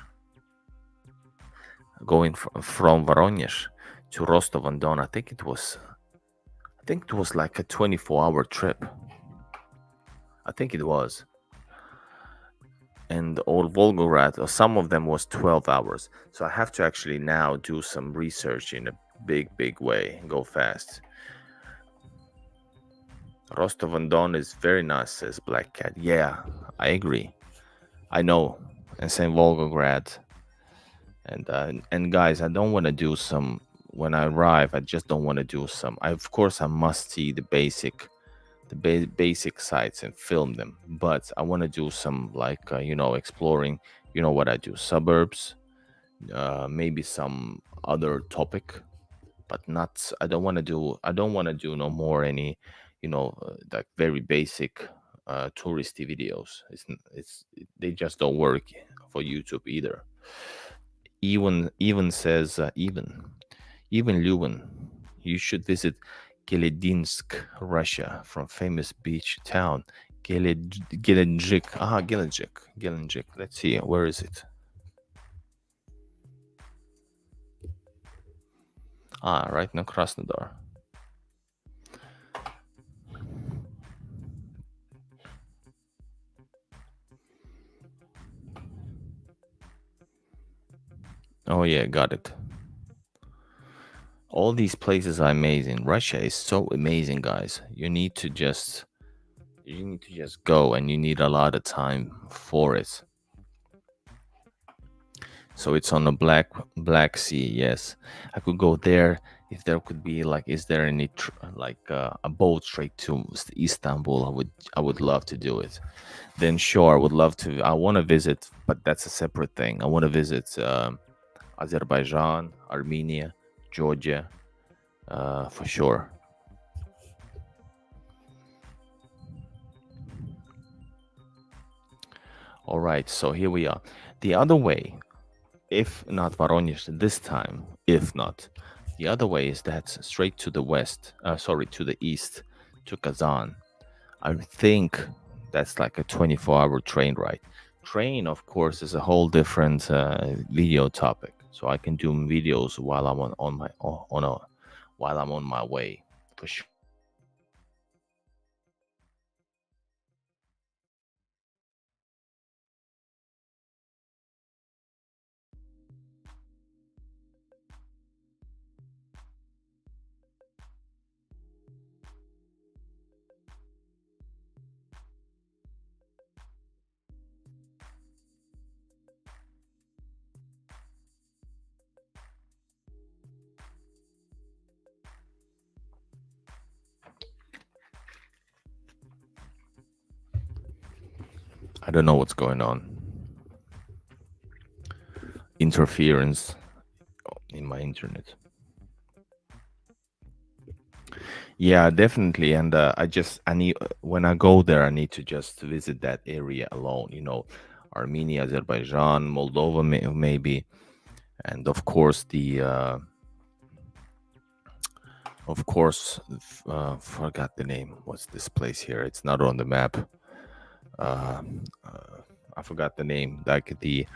Going from Voronezh to Rostov on Don, I think it was like a 24-hour trip. I think it was. And old Volgograd, or some of them was 12 hours. So I have to actually now do some research in a big way, go fast. Rostov on Don is very nice, says Black Cat. Yeah, I agree. I know. And same Volgograd. And guys, I don't want to do some when I arrive. I just don't want to do some. Of course, I must see the basic sites and film them. But I want to do some like exploring. You know what I do? Suburbs, maybe some other topic, but not. I don't want to do. I don't want to do no more any, like very basic touristy videos. They just don't work for YouTube either. Even says even Leuven, you should visit Geledinsk, Russia, from famous beach town Gelendzhik. Gelendzhik. Let's see, where is it? Right now, Krasnodar. Oh yeah, got it. All these places are amazing. Russia is so amazing, guys. You need to just go, and you need a lot of time for it. So it's on the Black Sea. Yes, I could go there if there could be like. Is there any a boat straight to Istanbul? I would love to do it. Then sure, I would love to. I want to visit, but that's a separate thing. I want to visit Azerbaijan, Armenia, Georgia, for sure. All right, so here we are. The other way, if not Voronezh this time, if not, the other way is that straight to the west, to the east, to Kazan. I think that's like a 24-hour train ride. Train, of course, is a whole different video topic. So I can do videos while I'm on my on a while I'm on my way for sure. I don't know what's going on. Interference in my internet. Yeah, definitely. And I need, when I go there, I need to just visit that area alone. Armenia, Azerbaijan, Moldova, maybe, and of course forgot the name. What's this place here? It's not on the map. Uh, I forgot the name. Like the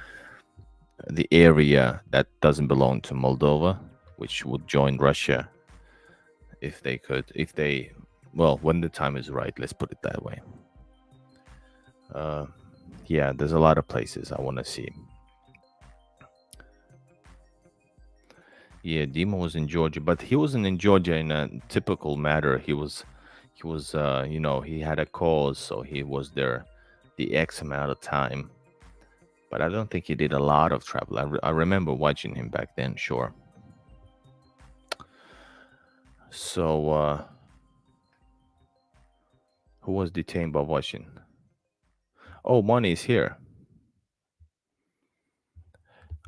area that doesn't belong to Moldova, which would join Russia if they could, well, when the time is right. Let's put it that way. Yeah, there's a lot of places I want to see. Yeah, Dima was in Georgia, but he wasn't in Georgia in a typical matter. He had a cause, so he was there the X amount of time. But I don't think he did a lot of travel. I remember watching him back then, sure. So, who was detained by Washington? Oh, Money is here.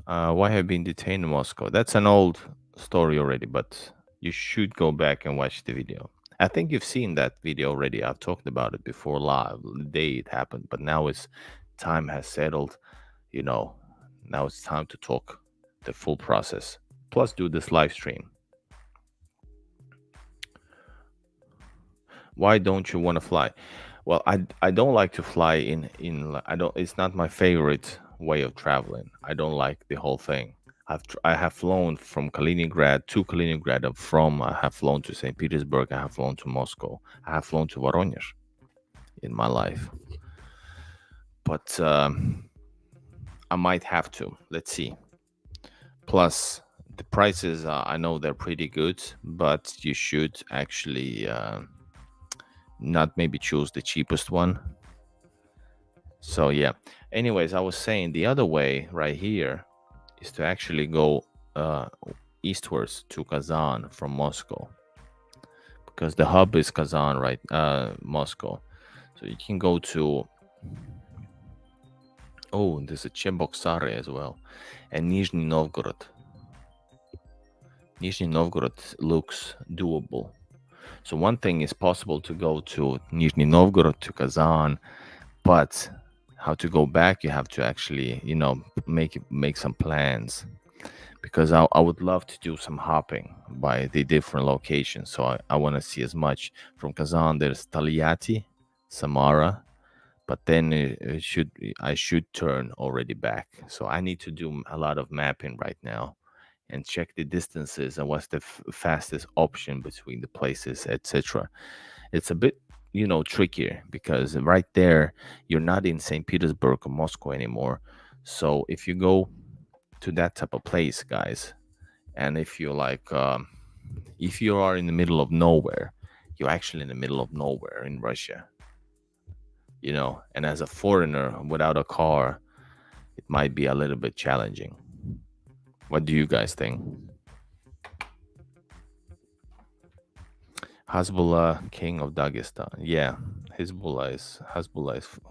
Why have been detained in Moscow? That's an old story already, but you should go back and watch the video. I think you've seen that video already. I've talked about it before live, the day it happened, but now it's time has settled. Now it's time to talk the full process. Plus, do this live stream. Why don't you want to fly? Well, I don't like to fly in I don't. It's not my favorite way of traveling. I don't like the whole thing. I have flown from Kaliningrad to Kaliningrad. I have flown to St. Petersburg. I have flown to Moscow. I have flown to Voronezh in my life. But I might have to. Let's see. Plus, the prices, I know they're pretty good, but you should actually not maybe choose the cheapest one. So, yeah. Anyways, I was saying the other way right here is to actually go eastwards to Kazan from Moscow, because the hub is Kazan, right? Moscow. So you can go to. Oh, there's a Cheboksary as well, and Nizhny Novgorod. Nizhny Novgorod looks doable. So one thing is possible to go to Nizhny Novgorod to Kazan, but how to go back, you have to actually, make some plans, because I would love to do some hopping by the different locations. So I want to see as much from Kazan. There's Taliati, Samara, but then I should turn already back. So I need to do a lot of mapping right now and check the distances and what's the fastest option between the places, etc. It's a bit, trickier, because right there you're not in St. Petersburg or Moscow anymore. So if you go to that type of place, guys, and if you if you are in the middle of nowhere, you're actually in the middle of nowhere in Russia, and as a foreigner without a car, it might be a little bit challenging. What do you guys think? Hezbollah, king of Dagestan. Yeah, Hezbollah is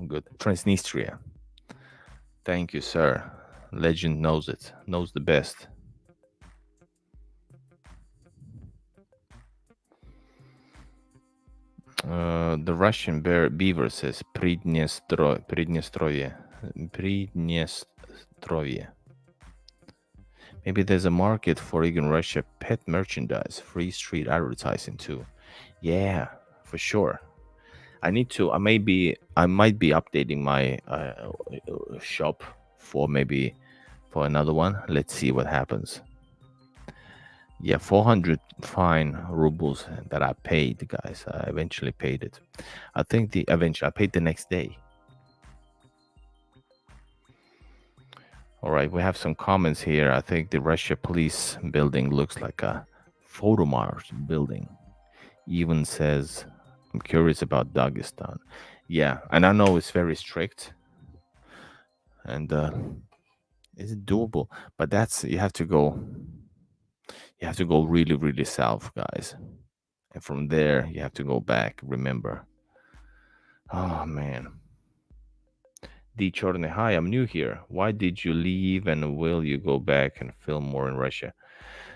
good. Transnistria. Thank you, sir. Legend knows it. Knows the best. The Russian beaver says Pridnestrovye. Pridnestrovie. Maybe there's a market for Egan Russia pet merchandise, free street advertising too. Yeah, for sure. I might be updating my shop for maybe for another one. Let's see what happens. Yeah, 400 fine rubles that I paid, guys. I eventually paid it. I think I paid the next day. All right, we have some comments here. I think the Russia police building looks like a photomars building. Even says, I'm curious about Dagestan. Yeah, and I know it's very strict, and is it doable? But that's you have to go. You have to go really, really south, guys, and from there you have to go back. Remember? Oh man. D. Chorne, hi, I'm new here. Why did you leave and will you go back and film more in Russia?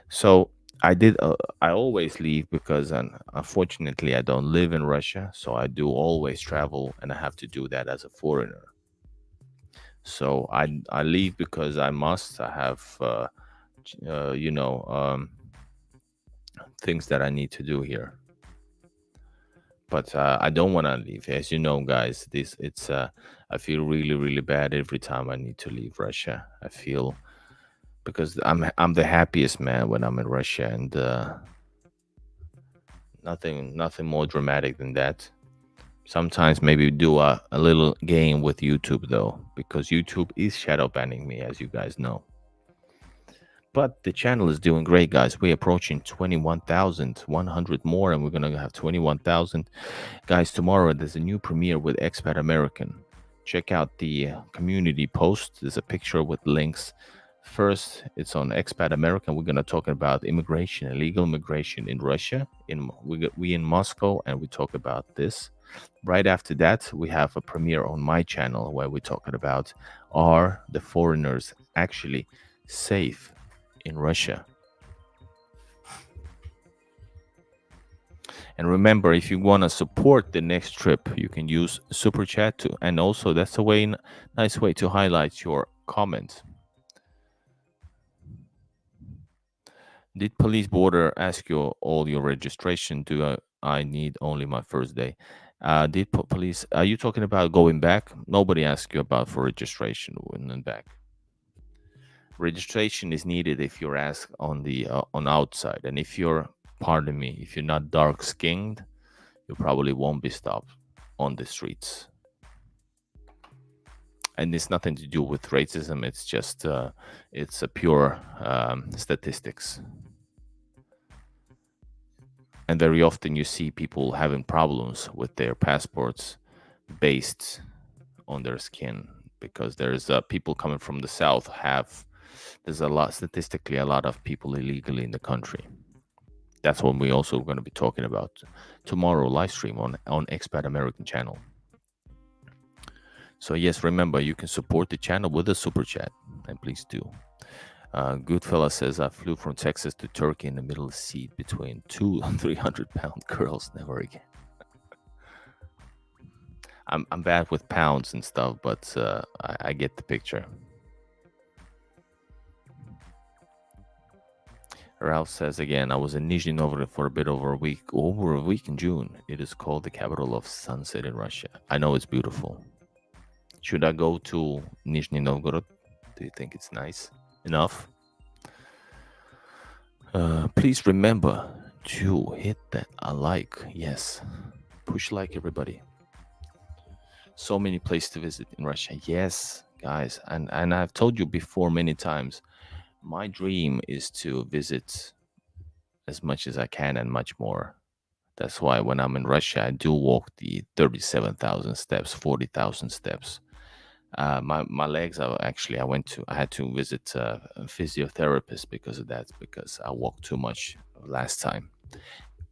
So I did. I always leave because, unfortunately, I don't live in Russia. So I do always travel, and I have to do that as a foreigner. So I leave because I must. I have, you know, things that I need to do here. But I don't want to leave. As you know, guys, this it's. I feel really, really bad every time I need to leave Russia. I feel because I'm the happiest man when I'm in Russia, and nothing more dramatic than that. Sometimes maybe do a little game with YouTube though, because YouTube is shadow banning me, as you guys know. But the channel is doing great, guys. We're approaching 21,100 more, and we're gonna have 21,000 guys tomorrow. There's a new premiere with Expat American. Check out the community post. There's a picture with links. First, it's on Expat American. We're gonna talk about immigration, illegal immigration in Russia. We in Moscow, and we talk about this. Right after that, we have a premiere on my channel where we're talking about are the foreigners actually safe in Russia? And remember, if you want to support the next trip, you can use super chat too. And also, that's a nice way to highlight your comment. Did police border ask you all your registration? Do I need only my first day? Did police? Are you talking about going back? Nobody asked you about for registration when back. Registration is needed if you're asked on the on outside, and if you're, pardon me, if you're not dark skinned, you probably won't be stopped on the streets. And it's nothing to do with racism. It's just it's a pure statistics. And very often you see people having problems with their passports based on their skin, because there's people coming from the south have there's a lot statistically a lot of people illegally in the country. That's what we also going to be talking about tomorrow live stream on Expat American channel. So yes, remember you can support the channel with a super chat, and please do. Goodfella says, I flew from Texas to Turkey in the middle seat between 200 and 300-pound girls. Never again. I'm bad with pounds and stuff, but I get the picture. Ralph says again, I was in Nizhny Novgorod for a bit over a week in June. It is called the capital of sunset in Russia. I know it's beautiful. Should I go to Nizhny Novgorod? Do you think it's nice enough? Please remember to hit that a like. Yes, push like, everybody. So many places to visit in Russia. Yes, guys, and I've told you before many times, my dream is to visit as much as I can and much more. That's why when I'm in Russia, I do walk the 37,000 steps, 40,000 steps. My legs are actually, I had to visit a physiotherapist because of that, because I walked too much last time.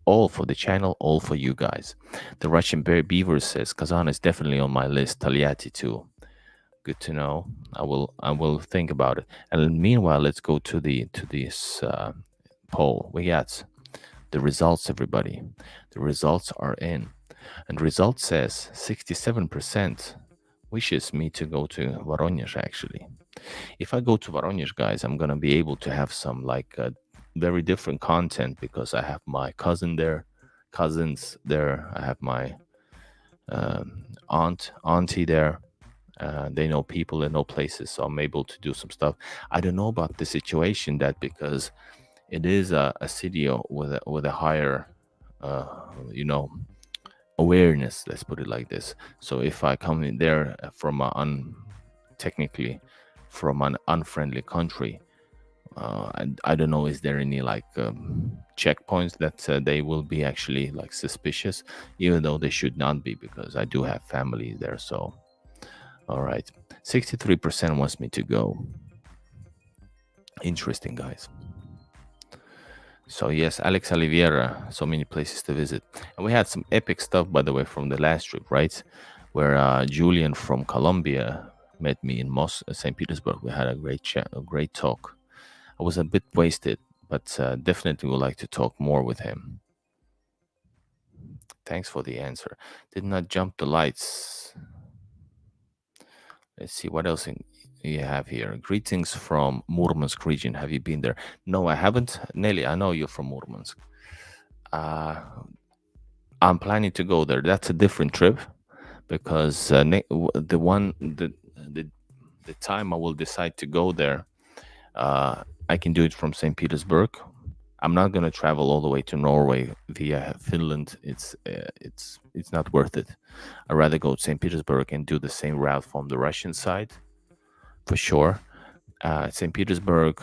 All for the channel, all for you guys. The Russian Beaver says Kazan is definitely on my list. Taliati too. Good to know. I will think about it. And meanwhile, let's go to this poll. We got the results, everybody. The results are in, and the result says 67% wishes me to go to Voronezh actually. If I go to Voronezh, guys, I'm gonna be able to have some like very different content because I have my cousins there. I have my auntie there. They know people, they know places, so I'm able to do some stuff. I don't know about the situation that because it is a city with a higher, uh, you know, awareness. Let's put it like this. So if I come in there from technically from an unfriendly country, I don't know, is there any like checkpoints that they will be actually like suspicious, even though they should not be because I do have family there. So all right, 63% wants me to go. Interesting, guys. So yes, Alex Oliveira, so many places to visit. And we had some epic stuff, by the way, from the last trip, right? Where Julian from Colombia met me in St. Petersburg. We had a great chat, a great talk. I was a bit wasted, but definitely would like to talk more with him. Thanks for the answer. Did not jump the lights. Let's see what else you have here. Greetings from Murmansk region. Have you been there? No, I haven't. Nelly, I know you're from Murmansk. I'm planning to go there. That's a different trip because the time I will decide to go there, I can do it from St. Petersburg. I'm not gonna travel all the way to Norway via Finland. It's not worth it. I'd rather go to St. Petersburg and do the same route from the Russian side, for sure. St. Petersburg.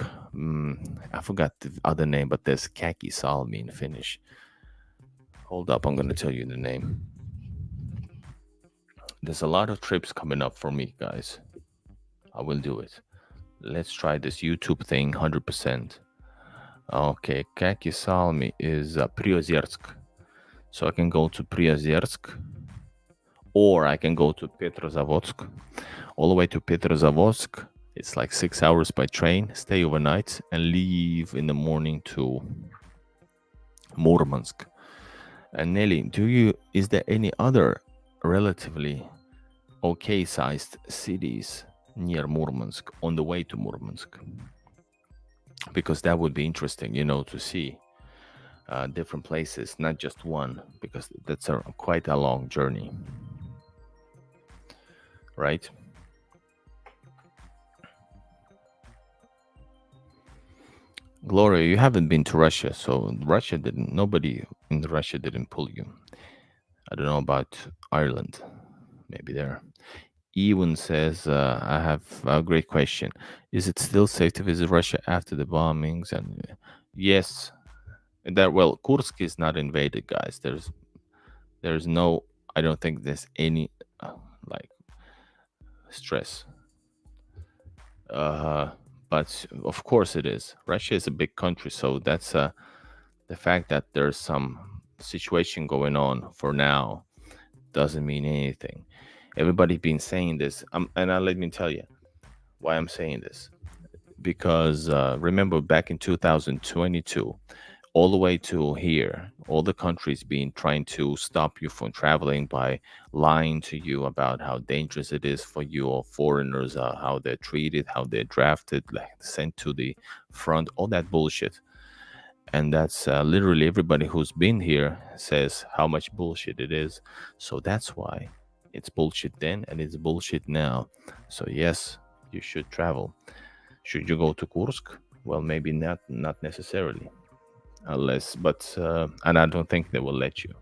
I forgot the other name, but there's Kaki Salmi in Finnish. Hold up, I'm gonna tell you the name. There's a lot of trips coming up for me, guys. I will do it. Let's try this YouTube thing 100%. Okay, Kaki Salmi is Priozersk. So I can go to Priozersk, or I can go to Petrozavodsk. All the way to Petrozavodsk, it's like 6 hours by train, stay overnight, and leave in the morning to Murmansk. And Nelly, is there any other relatively okay sized cities near Murmansk on the way to Murmansk? Because that would be interesting, to see different places, not just one, because that's quite a long journey, right? Gloria, you haven't been to Russia, so nobody in Russia didn't pull you. I don't know about Ireland, maybe there. Ewan says, I have a great question. Is it still safe to visit Russia after the bombings? And yes, Kursk is not invaded, guys. There's no, I don't think there's any like stress. But of course it is. Russia is a big country, so that's the fact that there's some situation going on for now doesn't mean anything. Everybody's been saying this, and let me tell you why I'm saying this. Because remember back in 2022, all the way to here, all the countries been trying to stop you from traveling by lying to you about how dangerous it is for you or foreigners, how they're treated, how they're drafted, like sent to the front, all that bullshit. And that's literally everybody who's been here says how much bullshit it is. So that's why it's bullshit then and it's bullshit now. So yes, you should travel. Should you go to Kursk? Well, maybe not necessarily. And I don't think they will let you.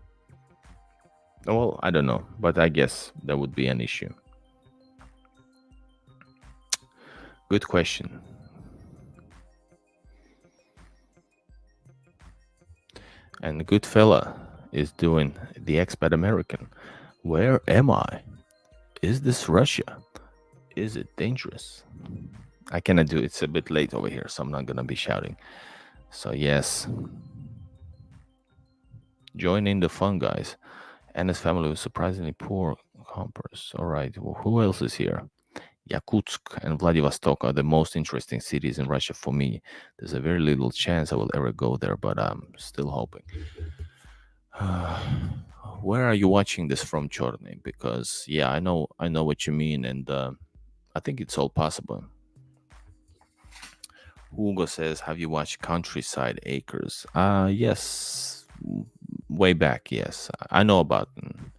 Well, I don't know, but I guess that would be an issue. Good question. And the good fella is doing the expat American. Where am I? Is this Russia? Is it dangerous? I cannot do it. It's a bit late over here, so I'm not gonna be shouting. So yes, join in the fun, guys. And his family was surprisingly poor compares. All right, well, who else is here? Yakutsk and Vladivostok are the most interesting cities in Russia for me. There's a very little chance I will ever go there, but I'm still hoping. Where are you watching this from, Chorny? Because yeah, I know what you mean, and I think it's all possible. Hugo says, "Have you watched Countryside Acres?" Yes, way back. Yes, I know about them.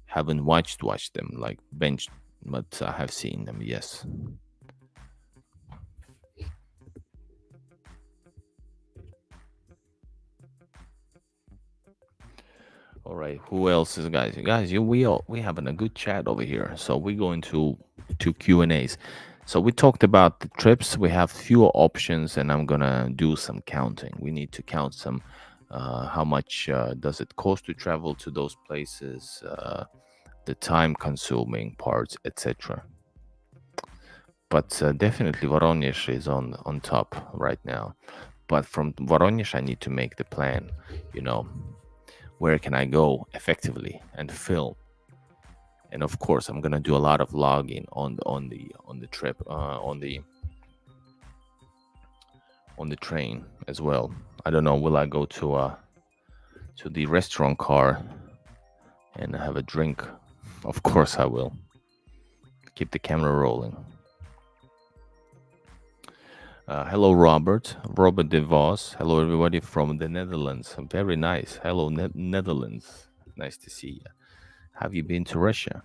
Haven't watched them like bench, but I have seen them. Yes. All right. Who else is guys? Guys, we having a good chat over here. So we go into Q and A's. So we talked about the trips. We have fewer options, and I'm gonna do some counting. We need to count some. How much does it cost to travel to those places? The time consuming parts, etc. But definitely Voronezh is on top right now. But from Voronezh, I need to make the plan. You know, where can I go effectively and film? And of course, I'm gonna do a lot of vlogging on the trip, on the train as well. I don't know. Will I go to the restaurant car and have a drink? Of course, I will. Keep the camera rolling. Hello, Robert. Robert De Vos. Hello, everybody from the Netherlands. Very nice. Hello, Netherlands. Nice to see you. Have you been to Russia?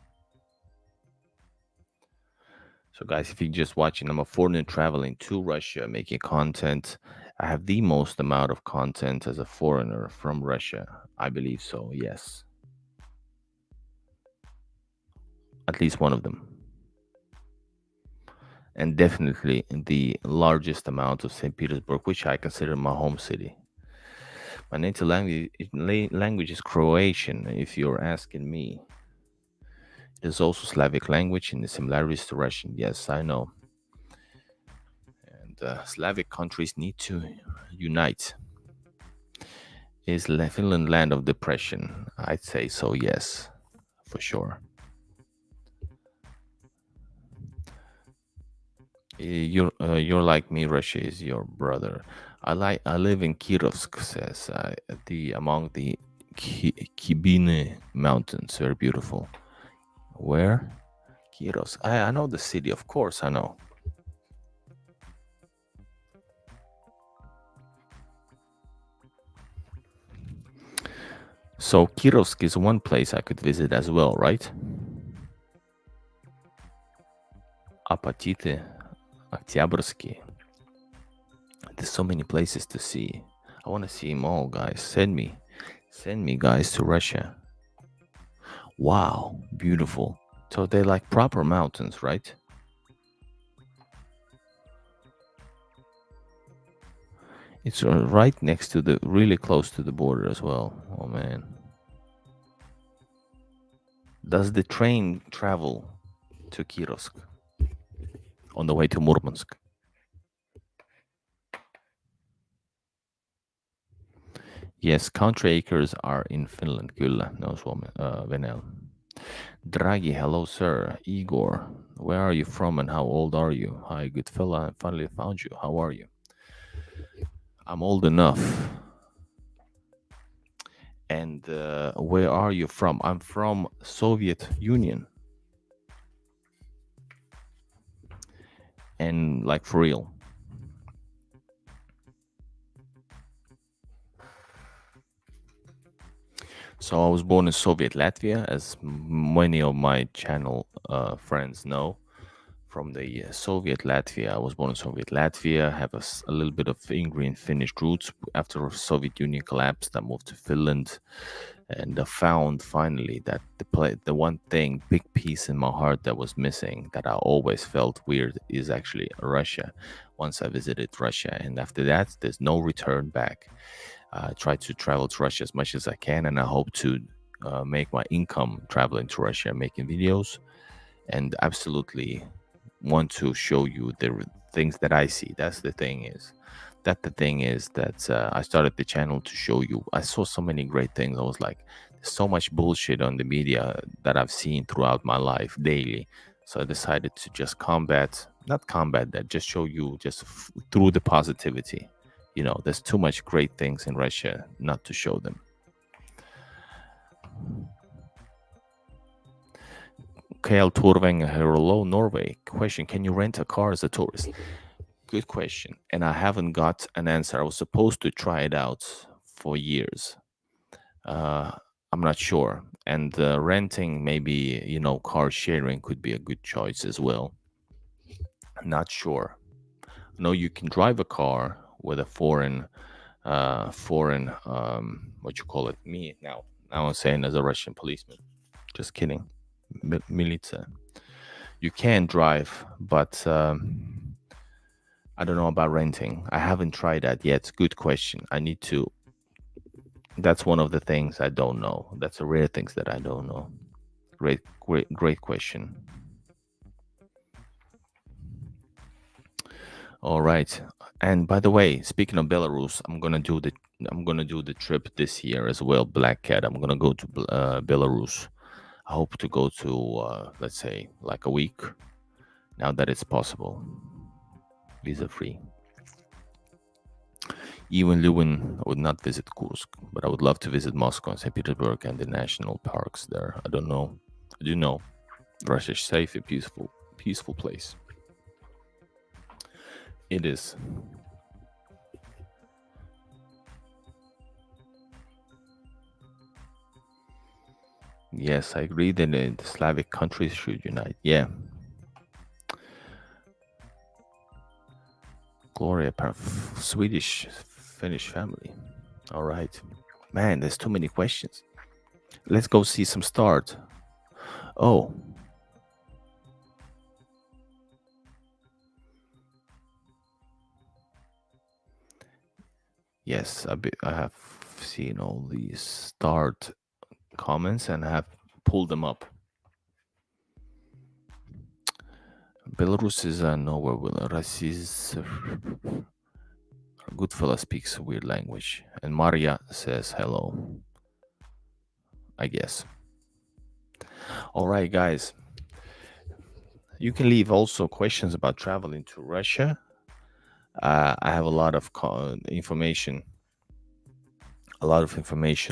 So, guys, if you're just watching, I'm a foreigner traveling to Russia, making content. I have the most amount of content as a foreigner from Russia. I believe so, yes. At least one of them. And definitely the largest amount of St. Petersburg, which I consider my home city. My native language is Croatian, if you're asking me. There's also Slavic language and the similarities to Russian. Yes, I know. And Slavic countries need to unite. Is Finland land of depression? I'd say so, yes, for sure. You're like me. Russia is your brother. I live in Kirovsk. Says the among the Kibine Mountains. Very beautiful. Where? Kirovsk. I know the city. Of course, I know. So Kirovsk is one place I could visit as well, right? Apatite, Oktyabrski. There's so many places to see. I want to see them all, guys. Send me, guys, to Russia. Wow, beautiful. So they're like proper mountains, right? It's right next to really close to the border as well. Oh man. Does the train travel to Kirovsk on the way to Murmansk? Yes, country acres are in Finland. Kyllä, no Suomi, Venäjällä. Draghi, hello sir. Igor, where are you from and how old are you? Hi, good fella, I finally found you. How are you? I'm old enough. And where are you from? I'm from Soviet Union. And like for real. So I was born in Soviet Latvia, as many of my channel friends know. From the Soviet Latvia, I was born in Soviet Latvia. Have a little bit of Ingrian Finnish roots. After Soviet Union collapsed, I moved to Finland, and I found finally that the one thing, big piece in my heart that was missing, that I always felt weird, is actually Russia. Once I visited Russia, and after that, there's no return back. I try to travel to Russia as much as I can, and I hope to make my income traveling to Russia, making videos, and absolutely want to show you the things that I see. That's the thing is that I started the channel to show you. I saw so many great things. I was like, there's so much bullshit on the media that I've seen throughout my life daily. So I decided to just not combat that, just show you just through the positivity. You know, there's too much great things in Russia not to show them. Kale Turveng, hello, Norway. Question: can you rent a car as a tourist? Good question. And I haven't got an answer. I was supposed to try it out for years. I'm not sure. And renting, maybe, car sharing could be a good choice as well. Not sure. No, you can drive a car with a foreign, what you call it? Me now. Now I'm saying as a Russian policeman. Just kidding. Militia. You can drive, but I don't know about renting. I haven't tried that yet. Good question. I need to. That's one of the things I don't know. That's the rare things that I don't know. Great question. All right. And by the way, speaking of Belarus, I'm gonna do the trip this year as well. Black Cat. I'm gonna go to Belarus. I hope to go to let's say like a week. Now that it's possible, visa free. Even Lewin would not visit Kursk, but I would love to visit Moscow and St. Petersburg and the national parks there. I don't know. I do know Russia is safe and peaceful place. It is. Yes, I agree that the Slavic countries should unite. Yeah. Gloria, Swedish, Finnish family. All right. Man, there's too many questions. Let's go see some start. Oh. Yes, I have seen all these start comments and I have pulled them up. Belarus is nowhere will good fella speaks a weird language. And Maria says hello. I guess. All right, guys. You can leave also questions about traveling to Russia. I have a lot of information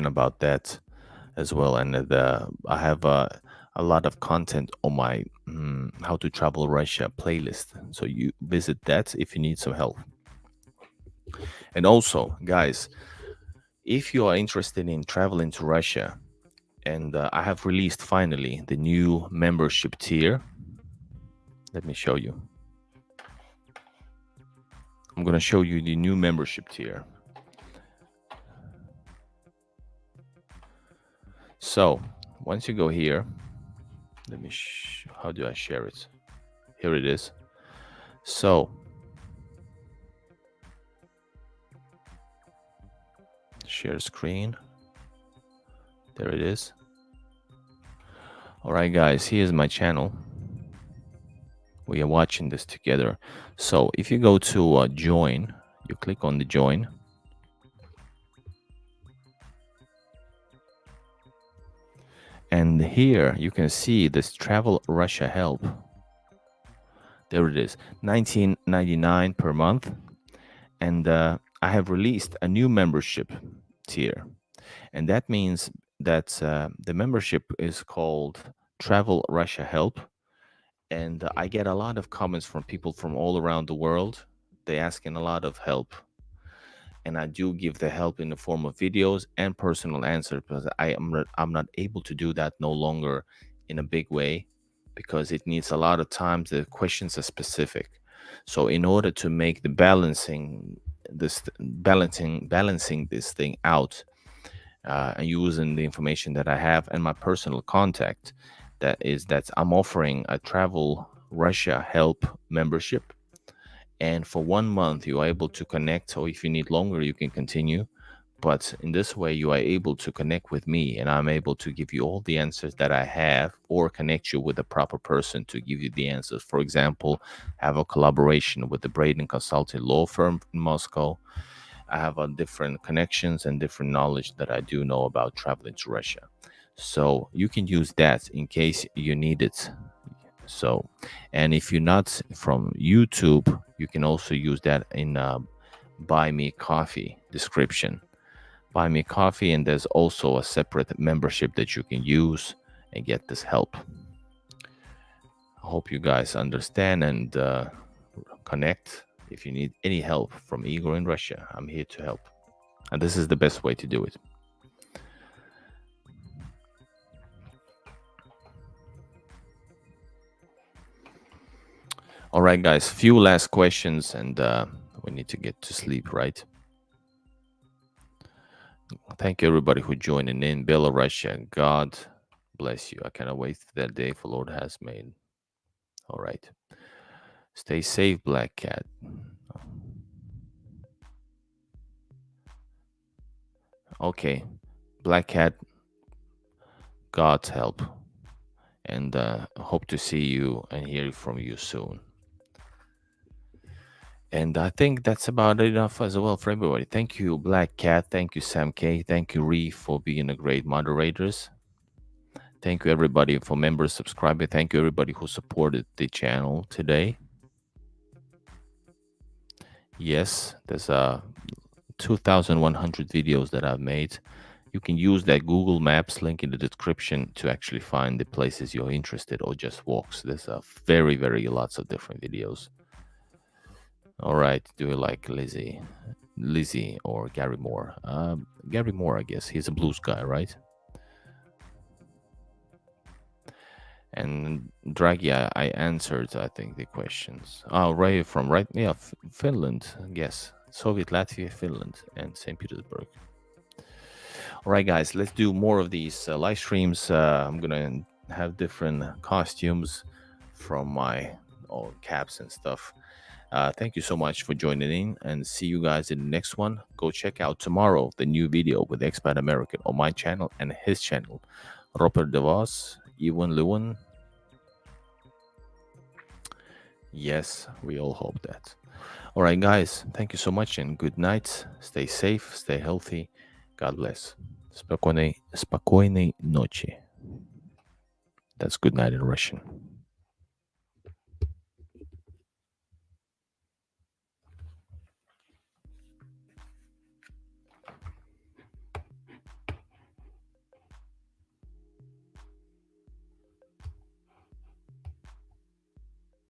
about that as well, and I have a lot of content on my how to travel Russia playlist. So you visit that if you need some help. And also, guys, if you are interested in traveling to Russia, and I have released finally the new membership tier. Let me show you. I'm going to show you the new membership tier. So once you go here, let me, how do I share it? Here it is. So share screen. There it is. All right, guys, here's my channel. We are watching this together. So if you go to join, you click on the join. And here you can see this Travel Russia Help. There it is, $19.99 per month. And I have released a new membership tier. And that means that the membership is called Travel Russia Help. And I get a lot of comments from people from all around the world. They're asking a lot of help. And I do give the help in the form of videos and personal answers, because I'm not able to do that no longer in a big way, because it needs a lot of time. The questions are specific. So in order to make the balancing this thing out, and using the information that I have and my personal contact, that I'm offering a Travel Russia Help membership. And for 1 month, you are able to connect, or if you need longer, you can continue. But in this way, you are able to connect with me, and I'm able to give you all the answers that I have, or connect you with the proper person to give you the answers. For example, have a collaboration with the Braiden Consulting law firm in Moscow. I have different connections and different knowledge that I do know about traveling to Russia. So you can use that in case you need it. So, and if you're not from YouTube, you can also use that in Buy Me Coffee description. Buy Me Coffee, and there's also a separate membership that you can use and get this help. I hope you guys understand and connect. If you need any help from Igor in Russia, I'm here to help. And this is the best way to do it. All right, guys, few last questions and we need to get to sleep, right? Thank you, everybody, who joining in. Belarusia, God bless you. I cannot wait for that day for Lord has made. All right. Stay safe, Black Cat. Okay. Black Cat, God's help. And hope to see you and hear from you soon. And I think that's about enough as well for everybody. Thank you, Black Cat. Thank you, Sam K. Thank you, Ree, for being a great moderators. Thank you, everybody, for members subscribing. Thank you, everybody who supported the channel today. Yes, there's 2,100 videos that I've made. You can use that Google Maps link in the description to actually find the places you're interested or just walks. There's very, very lots of different videos. All right, do you like Lizzie or Gary Moore? Gary Moore, I guess. He's a blues guy, right? And Draghi, I answered, I think, the questions. Oh, Ray from yeah, Finland, yes. Soviet, Latvia, Finland, and St. Petersburg. All right, guys, let's do more of these live streams. I'm going to have different costumes from my caps and stuff. Thank you so much for joining in and see you guys in the next one. Go check out tomorrow the new video with Expat American on my channel and his channel. Robert DeVos, Ewan Lewin. Yes, we all hope that. All right, guys, thank you so much and good night. Stay safe, stay healthy. God bless. Spokojnej noci. That's good night in Russian.